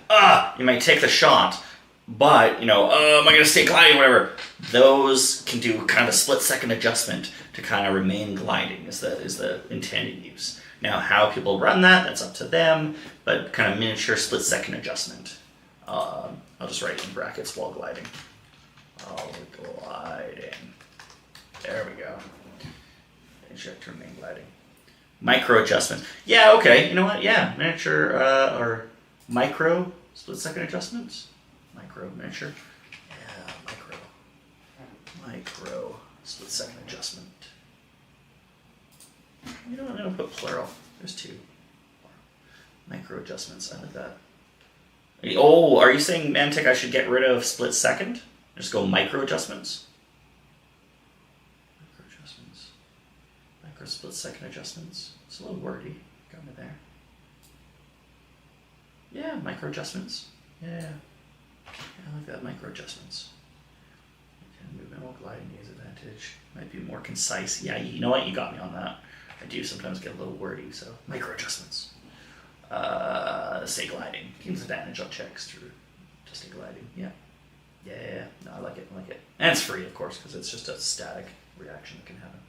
[SPEAKER 2] you might take the shot, but, am I going to stay gliding, whatever. Those can do kind of a split-second adjustment to kind of remain gliding is the intended use. Now, how people run that's up to them, but kind of miniature split-second adjustment. I'll just write it in brackets while gliding. While gliding. There we go. Injector main gliding. Micro adjustments. Yeah, okay. You know what? Yeah, miniature or micro split-second adjustments. Micro, miniature. Yeah, micro. Micro split-second adjustment. You know what? I'm going to put plural. There's 2. Micro adjustments. I like that. Oh, are you saying, Mantic, I should get rid of split-second? Just go micro adjustments? Micro adjustments. Micro split-second adjustments. It's a little wordy. Got me there. Yeah, micro adjustments. Yeah. I like that, micro adjustments. Okay, movement while gliding is advantage. Might be more concise. Yeah, you know what? You got me on that. I do sometimes get a little wordy, so micro adjustments. Stay gliding. Gains advantage on checks through to stay gliding. Yeah. Yeah. No, I like it. I like it. And it's free, of course, because it's just a static reaction that can happen.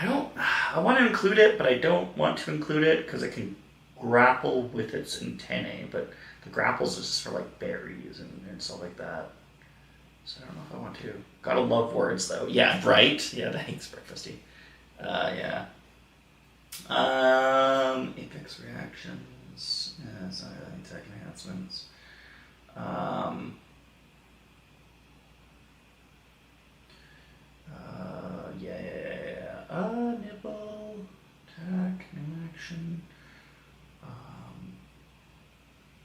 [SPEAKER 2] I want to include it, but I don't want to include it because it can grapple with its antennae, but the grapples is just for like berries and stuff like that. So I don't know if I want to. Gotta love words though. Yeah, right? Yeah, thanks, Breakfasty. Yeah. Apex reactions. Yeah, so attack enhancements. Yeah. Nibble. Attack, new action.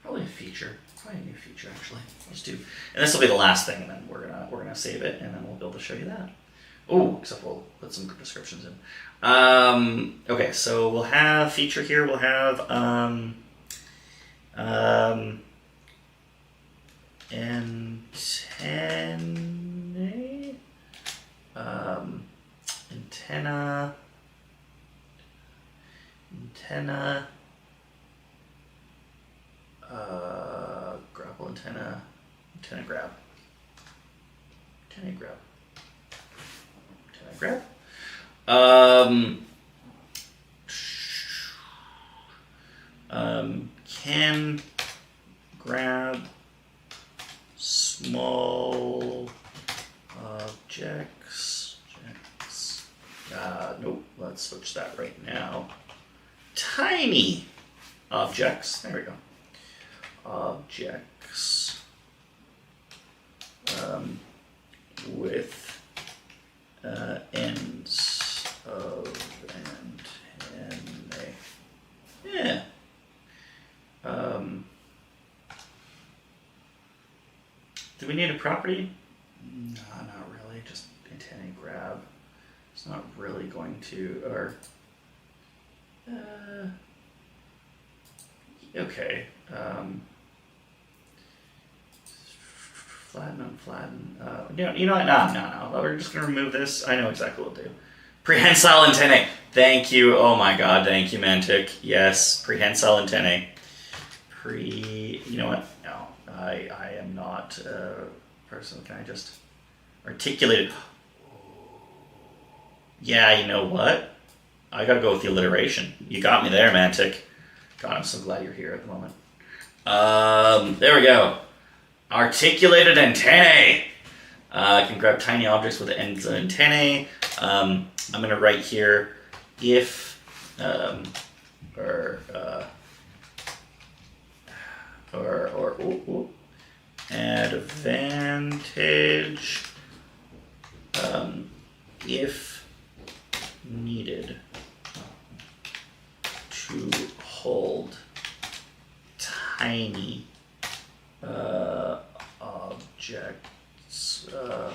[SPEAKER 2] Probably a feature. Probably a new feature, actually. Let's do. And this will be the last thing, and then we're gonna save it, and then we'll be able to show you that. Oh, except we'll put some descriptions in. Okay, so we'll have feature here. We'll have antenna, grapple antenna grab. Can grab small objects. Nope, let's switch that right now. Tiny objects. There we go. Objects with ends of antennae. Yeah. Do we need a property? No, not really. Just antennae grab. It's not really going to, or okay. Flatten, unflatten. You know what? No. We're just going to remove this. I know exactly what we'll do. Prehensile antennae. Thank you. Oh my god, thank you, Mantic. Yes, prehensile antennae. You know what? No, I am not a person. Can I just articulate it? Yeah, you know what? I gotta go with the alliteration. You got me there, Mantic. God, I'm so glad you're here at the moment. There we go. Articulated antennae. I can grab tiny objects with the ends of antennae. I'm gonna write here if advantage if needed to hold tiny objects or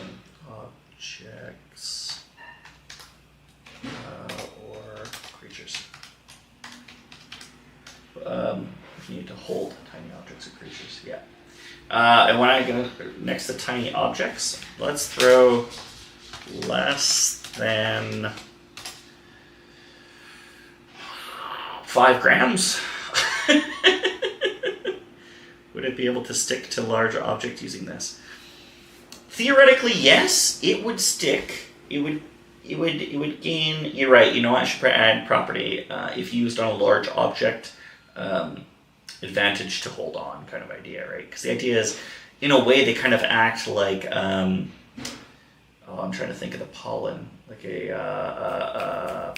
[SPEAKER 2] creatures. You need to hold tiny objects or creatures, yeah. And when I go next to tiny objects, let's throw less than 5 grams. Would it be able to stick to large object using this? Theoretically, yes, it would stick. It would gain. You're right. You know, I should add property if used on a large object. Advantage to hold on, kind of idea, right? Because the idea is, in a way, they kind of act like Oh, I'm trying to think of the pollen. Like a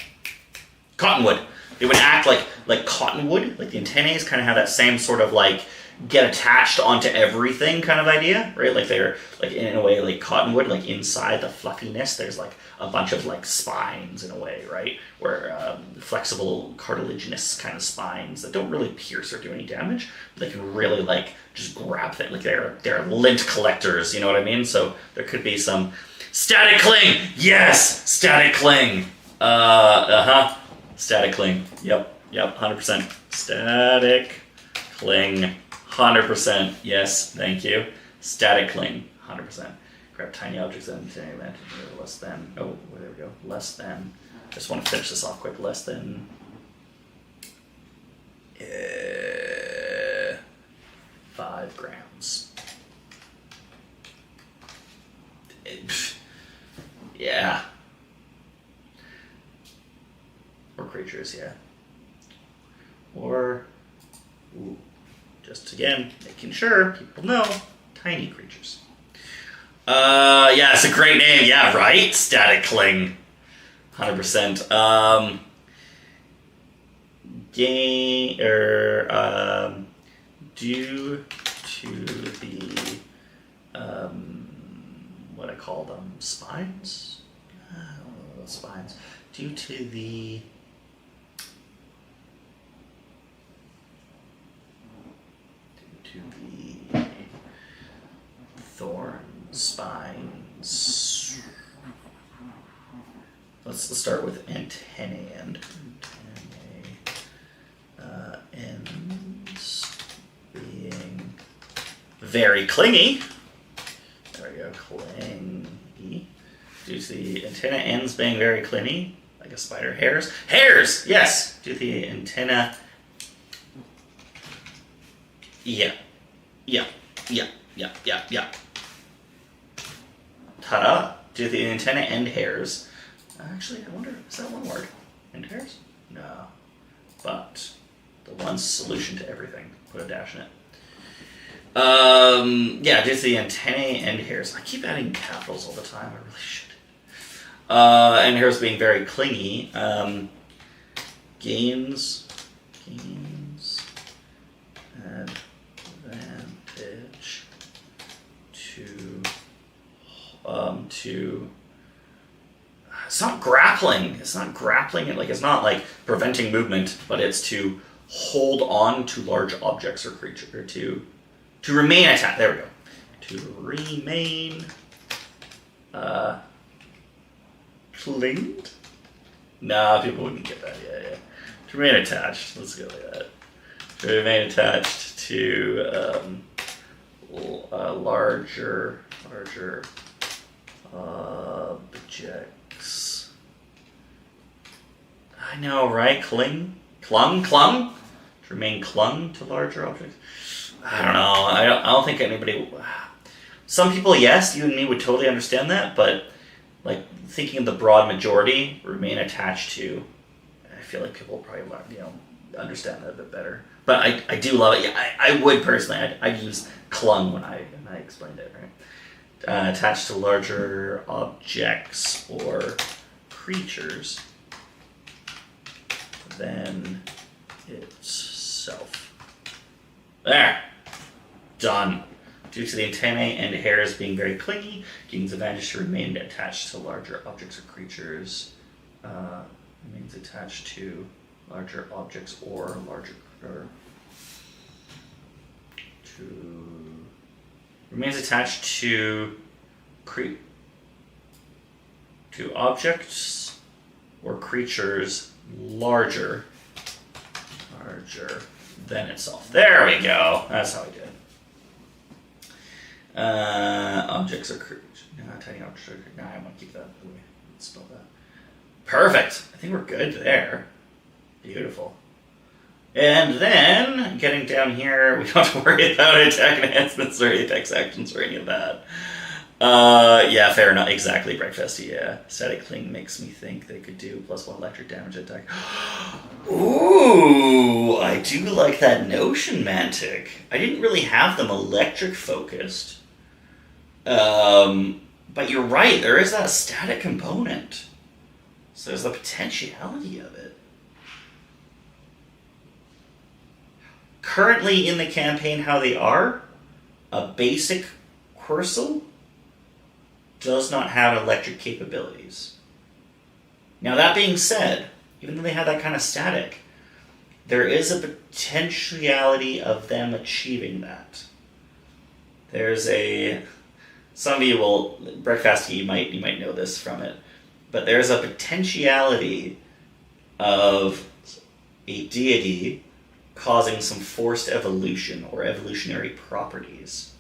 [SPEAKER 2] cottonwood. It would act like cottonwood. Like the antennae kind of have that same sort of like get attached onto everything kind of idea, right? Like they're like in a way like cottonwood, like inside the fluffiness there's like a bunch of like spines in a way, right? Where flexible cartilaginous kind of spines that don't really pierce or do any damage, but they can really like just grab things. Like they're lint collectors, you know what I mean? So there could be some static cling. Yes, static cling. Static cling. Yep, 100%. Static cling. 100%. Yes, thank you. Static cling. 100%. Grab tiny objects and any advantage less than. Oh, there we go. Less than. Just want to finish this off quick. Less than. 5 grams. Yeah. Or creatures, yeah. Or. Ooh. Just again, making sure people know, tiny creatures. Yeah, it's a great name. Yeah, right? Static Cling. 100%. Due to the, what I call them, spines? I don't know, spines. Due to the... thorn spines. Let's start with antennae and ends being very clingy. There we go, clingy. Due to the antenna ends being very clingy, like a spider. Hairs, yes. Due to the antenna. Yeah. Ta-da! Do the antenna end hairs. Actually, I wonder, is that one word? End hairs? No. But the one solution to everything. Put a dash in it. Yeah, just the antennae end hairs. I keep adding capitals all the time. I really should. End hairs being very clingy. Gains advantage to it's not grappling. It's not grappling. Like it's not like preventing movement, but it's to hold on to large objects or creature, or to remain attached. There we go. To remain clinged. Nah, people wouldn't get that. Yeah. To remain attached. Let's go like that. To remain attached to larger objects. I know, right? Clung? To remain clung to larger objects? I don't know. I don't think anybody... Some people, yes, you and me would totally understand that, but like thinking of the broad majority, remain attached to, I feel like people probably understand that a bit better. But I do love it. Yeah, I would personally. I'd use clung when I explained it, right? Attached to larger objects or creatures than itself. There. Done. Due to the antennae and hairs being very clingy, gains advantage to remain attached to larger objects or creatures. Remains attached to larger objects or remains attached to objects or creatures larger than itself. There we go. That's how we do it. Objects or creatures. Tiny objects. I want to keep that the way I spelled that. Perfect. I think we're good there. Beautiful. And then, getting down here, we don't have to worry about attack enhancements or apex actions or any of that. Yeah, fair enough. Exactly, Breakfast. Yeah. Static Cling makes me think they could do +1 electric damage attack. Ooh, I do like that notion, Mantic. I didn't really have them electric focused. But you're right, there is that static component. So there's the potentiality of it. Currently in the campaign, how they are, a basic Quirrsel does not have electric capabilities. Now that being said, even though they have that kind of static, there is a potentiality of them achieving that. There's a... Some of you will... Breakfast, you might know this from it. But there's a potentiality of a deity causing some forced evolution or evolutionary properties.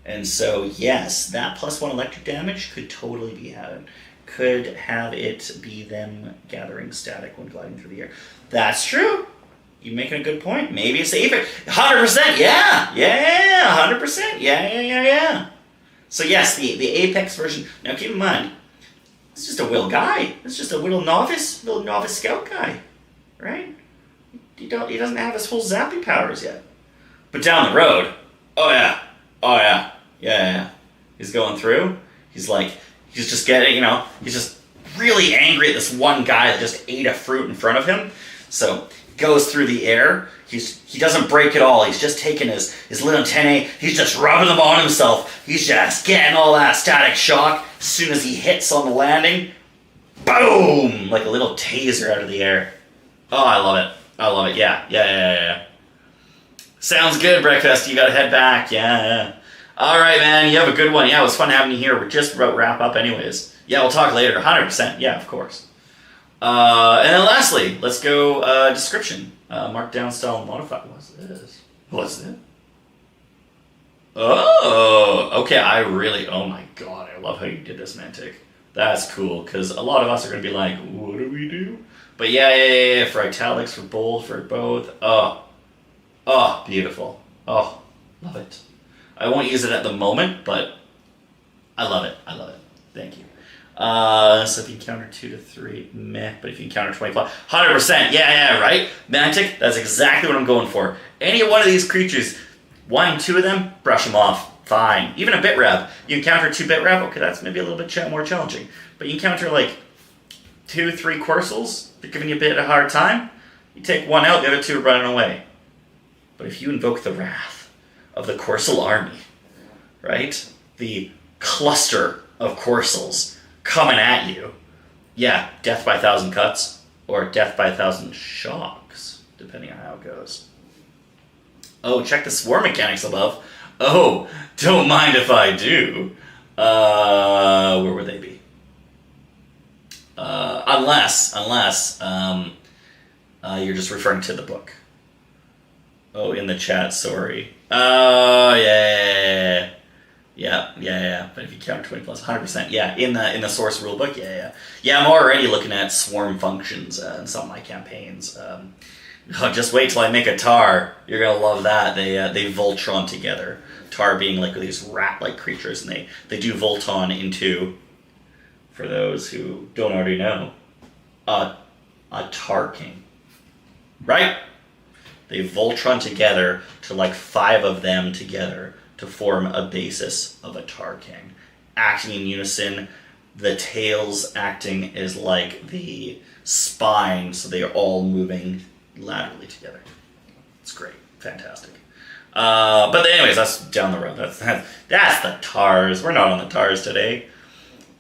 [SPEAKER 2] And so, yes, that +1 electric damage could totally be had. Could have it be them gathering static when gliding through the air. That's true. You're making a good point. Maybe it's the Apex. 100%, yeah! Yeah, 100%, yeah. So yes, the Apex version. Now keep in mind, it's just a Will guy. It's just a little novice scout guy, right? He doesn't have his full zapping powers yet. But down the road, oh yeah. He's going through. He's just getting, he's just really angry at this one guy that just ate a fruit in front of him. So he goes through the air. He doesn't break at all. He's just taking his little antennae. He's just rubbing them on himself. He's just getting all that static shock. As soon as he hits on the landing, boom! Like a little taser out of the air. Oh, I love it. Yeah. Sounds good, Breakfast. You gotta head back. Yeah. All right, man. You have a good one. Yeah, it was fun having you here. We're just about to wrap up anyways. Yeah, we'll talk later. 100%. Yeah, of course. And then lastly, let's go description. Markdown style modifier. What's this? Oh, okay. Oh my god. I love how you did this, Mantic. That's cool, because a lot of us are going to be like, what do we do? But yeah, for italics, for bold, for both. Oh, beautiful. Oh, love it. I won't use it at the moment, but I love it. Thank you. So if you encounter 2 to 3, meh. But if you encounter 25, 100%. Yeah, right? Mantic, that's exactly what I'm going for. Any one of these creatures, 1, 2 of them, brush them off. Fine. Even a bit rab. You encounter 2 bit rab, okay, that's maybe a little bit more challenging. But you encounter 2, 3 Quirrsels, they're giving you a bit of a hard time. You take 1 out, the other 2 are running away. But if you invoke the wrath of the Quirrsel army, right? The cluster of Quirrsels coming at you. Yeah, death by 1,000 cuts, or death by 1,000 shocks, depending on how it goes. Oh, check the swarm mechanics above. Oh, don't mind if I do. Where would they be? Unless you're just referring to the book. Oh, in the chat, sorry. Oh, yeah. But if you count 20 plus 100%, yeah, in the source rulebook, yeah. Yeah, I'm already looking at swarm functions in some of my campaigns. Just wait till I make a tar. You're gonna love that. They Voltron together. Tar being these rat-like creatures, and they do Voltron into, for those who don't already know, a Tar King. Right? They Voltron together to 5 of them together to form a basis of a Tar King. Acting in unison, the tails acting as the spine, so they are all moving laterally together. It's great. Fantastic. But anyways, that's down the road. That's the TARS. We're not on the TARS today.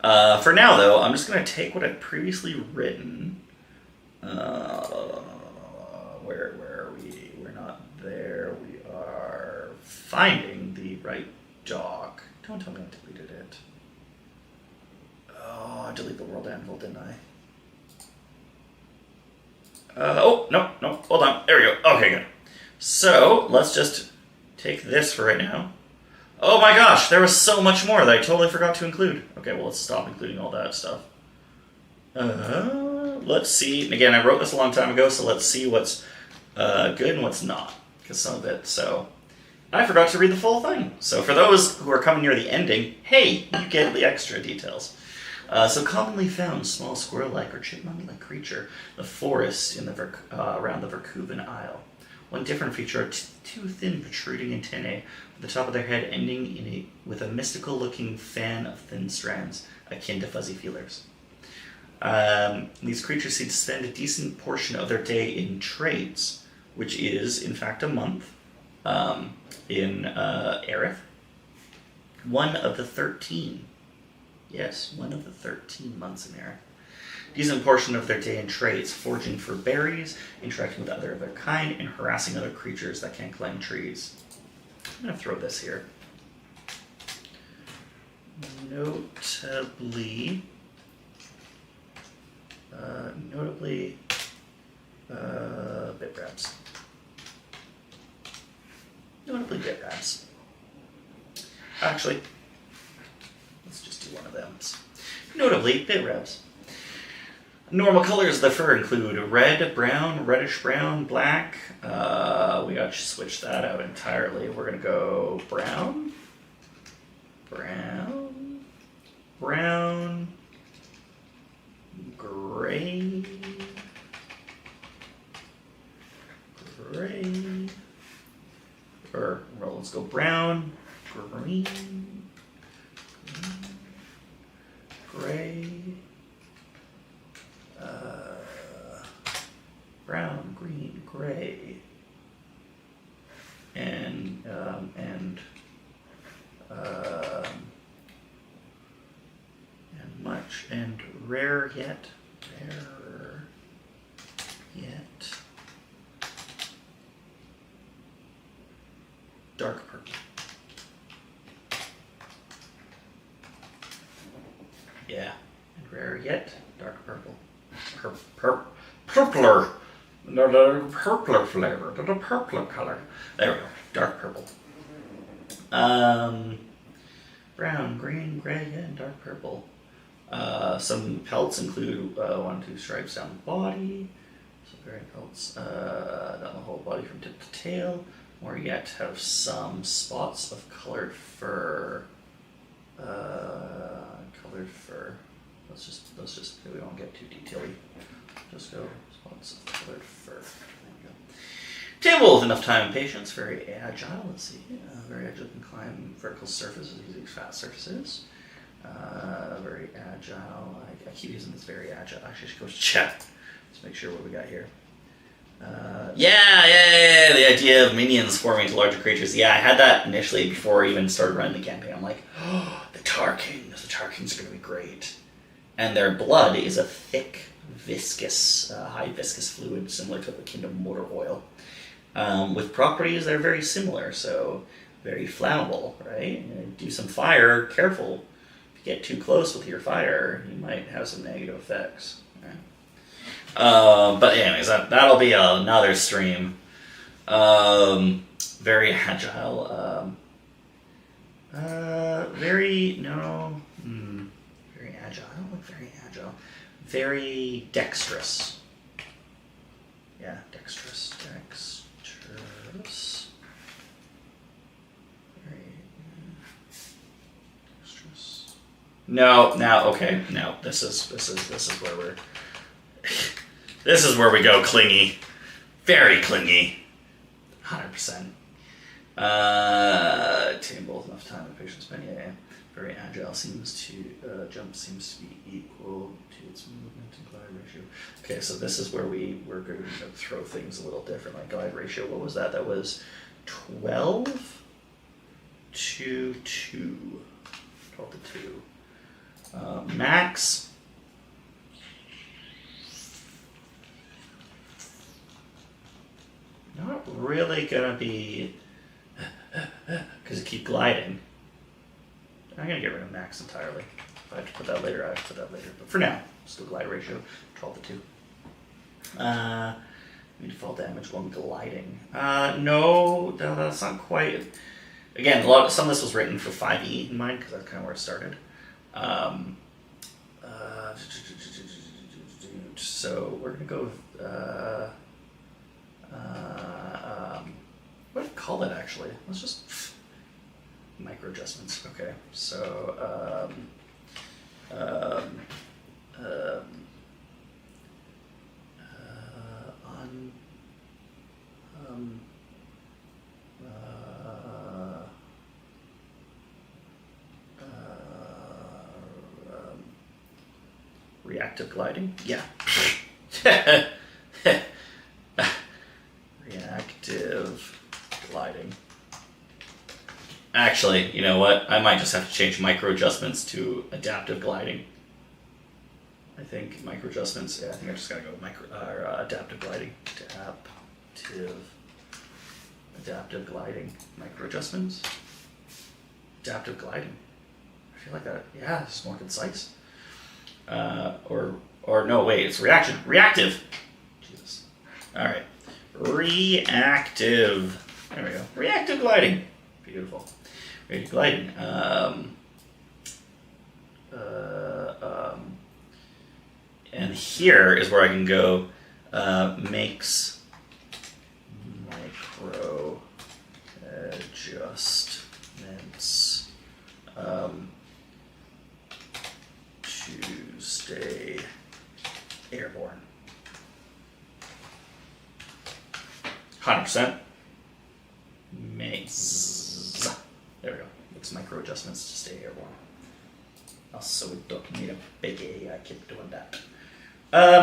[SPEAKER 2] For now, though, I'm just going to take what I've previously written. Where are we? We're not there. We are finding the right doc. Don't tell me I deleted it. Oh, I deleted the World Anvil, didn't I? No, hold on. There we go. Okay, good. So, let's just take this for right now. Oh my gosh, there was so much more that I totally forgot to include. Okay, well, let's stop including all that stuff. Let's see. Again, I wrote this a long time ago, so let's see what's good and what's not. Because some of it, so... I forgot to read the full thing. So for those who are coming near the ending, hey, you get the extra details. So commonly found, small squirrel-like or chipmunk-like creature, the forest in the around the Verkuven Isle. One different feature are two thin protruding antennae at the top of their head ending with a mystical-looking fan of thin strands, akin to fuzzy feelers. These creatures seem to spend a decent portion of their day in trades, which is, in fact, a month in Aerith. One of the 13. Yes, one of the 13 months in Aerith. Decent portion of their day in trades, foraging for berries, interacting with other of their kind, and harassing other creatures that can't climb trees. I'm going to throw this here. Notably, bit wraps. Notably bit wraps. Actually, let's just do one of them. Notably bit wraps. Normal colors of the fur include red, brown, reddish brown, black. We got to switch that out entirely. We're going to go brown, brown, brown, gray, gray, or well, let's go brown, green, gray, brown, green, gray, and much, and rarer yet, dark purple. Yeah, and rarer yet, dark purple. Purpler. No, the purpler flavor, the purpler color. There we go, dark purple. Brown, green, gray, and dark purple. Some pelts include 1, 2 stripes down the body. Some varying pelts down the whole body from tip to tail. More yet have some spots of colored fur. Let's just we won't get too detaily. Just go spots of colored fur. There you go. Timble with enough time and patience, very agile. Let's see, very agile, can climb vertical surfaces using fast surfaces. Very agile. I keep using this very agile. Actually, I should go check. Let's make sure what we got here. The idea of minions forming into larger creatures. Yeah, I had that initially before I even started running the campaign. I'm like, oh, the Tar Kings are going to be great. And their blood is a thick, viscous, high viscous fluid, similar to the Kingdom motor oil, with properties that are very similar. So, very flammable, right? Do some fire, careful. If you get too close with your fire, you might have some negative effects. Right? But anyways, that'll be another stream. Very agile. Very agile. I don't like very agile. Very dexterous. Yeah, dexterous. Very dexterous. No, this is where we're. This is where we go clingy. Very clingy. 100%. Table, enough time and patience, but yeah. Very agile, jump seems to be equal to its movement and glide ratio. Okay, so this is where we're going to throw things a little different. Like glide ratio, what was that? That was 12 to 2. 12 to 2. Max. Not really gonna be, because you keep gliding. I'm gonna get rid of max entirely. If I have to put that later, I have to put that later. But for now, still glide ratio, 12 to 2. Default damage when gliding. No, that's not quite. Again, some of this was written for 5e in mind, because that's kind of where it started. So we're gonna go with, what do I call that actually? Let's just micro adjustments. Okay, so Um, reactive gliding? Yeah. Reactive gliding. Actually, you know what? I might just have to change micro adjustments to adaptive gliding. I think micro adjustments, yeah, I think I just gotta go with adaptive gliding. Adaptive gliding. Micro adjustments. Adaptive gliding. I feel like that, yeah, it's more concise. Or no, wait, it's reactive. Jesus. All right. Reactive. There we go. Reactive gliding. Beautiful. Reactive gliding. And here is where I can go makes micro adjustments to stay airborne. 100%. Makes. There we go. Makes micro adjustments to stay airborne. Also, we don't need a biggie. I keep doing that.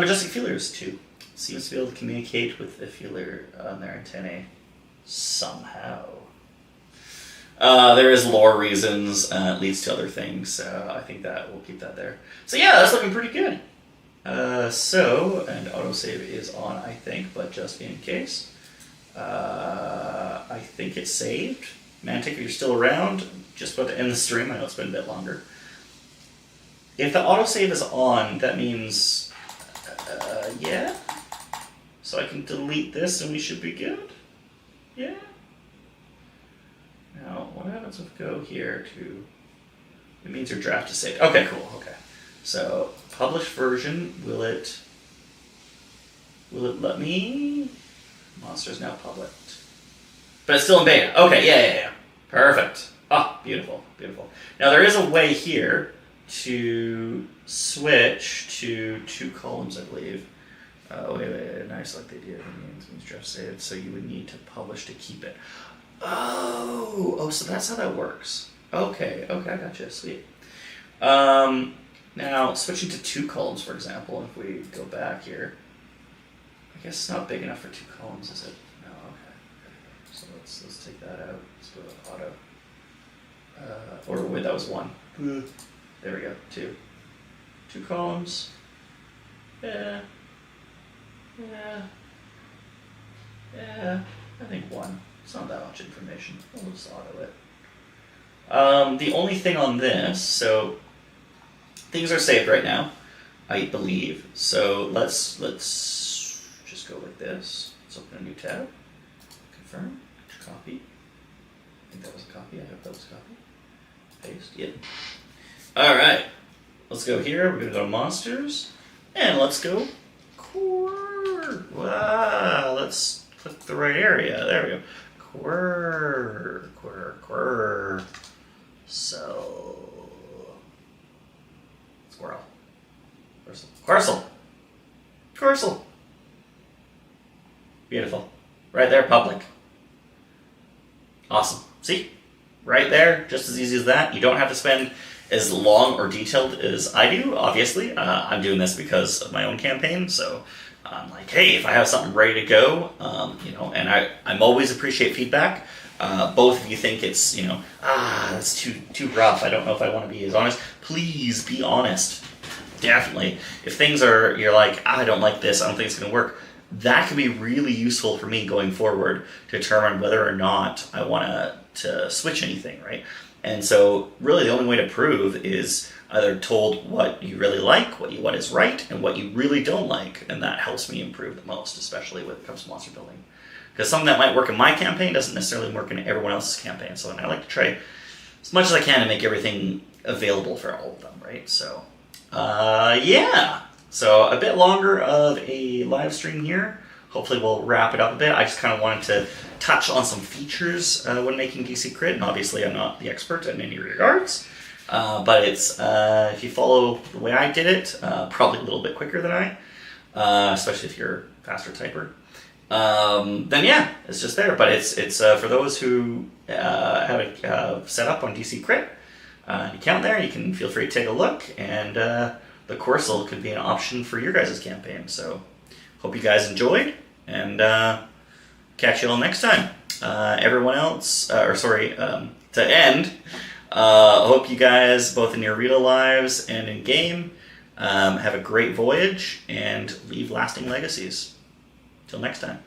[SPEAKER 2] Majestic feelers too. Seems to be able to communicate with the feeler on their antennae somehow. There is lore reasons. It leads to other things. So I think that we'll keep that there. So yeah, that's looking pretty good. And autosave is on, I think, but just in case. I think it's saved. Mantic, if you're still around, just about to end the stream. I know it's been a bit longer. If the autosave is on, that means, yeah. So I can delete this and we should be good. Yeah. Now, what happens if go here to, it means your draft is saved. Okay, cool, okay. So, published version, will it let me? Monster is now public. But it's still in beta. Okay, yeah. Perfect. Ah, beautiful, beautiful. Now there is a way here to switch to 2 columns, I believe. Wait. Nice, like the idea of means draft saved. So you would need to publish to keep it. Oh, so that's how that works. Okay, I gotcha. Sweet. Now switching to 2 columns, for example, if we go back here, I guess it's not big enough for 2 columns, is it? No. Okay. So let's take that out. Let's go to auto. Or wait, that was 1. There we go. 2 columns. Yeah. I think 1. It's not that much information. We'll just auto it. The only thing on this, so things are saved right now, I believe. So let's just go like this. Let's open a new tab. Confirm. Copy. I think that was a copy. I hope that was a copy. Paste. Yep. All right. Let's go here. We're gonna go to monsters, and let's go. Wow. Let's click the right area. There we go. Quirrsel. Beautiful. Right there, public. Awesome. See? Right there, just as easy as that. You don't have to spend as long or detailed as I do, obviously. I'm doing this because of my own campaign, so I'm like, hey, if I have something ready to go, and I'm always appreciate feedback. Both of you think it's, that's too rough. I don't know if I want to be as honest. Please be honest. Definitely. If things are, you're like, I don't like this, I don't think it's going to work, that can be really useful for me going forward to determine whether or not I want to switch anything, right? And so really the only way to prove is either told what you really like, what is right, and what you really don't like, and that helps me improve the most, especially when it comes to monster building. Because something that might work in my campaign doesn't necessarily work in everyone else's campaign, so I like to try as much as I can to make everything available for all of them, right? So, yeah. So a bit longer of a live stream here. Hopefully we'll wrap it up a bit. I just kind of wanted to touch on some features when making DCrit, and obviously I'm not the expert in any regards. But it's, if you follow the way I did it, probably a little bit quicker than I, especially if you're a faster typer. then yeah, it's just there. But it's for those who have it set up on DCrit, an account there. You can feel free to take a look, and the Quirrsel could be an option for your guys' campaign. So hope you guys enjoyed, and catch you all next time. Everyone else, to end, hope you guys, both in your real lives and in game, have a great voyage and leave lasting legacies. Till next time.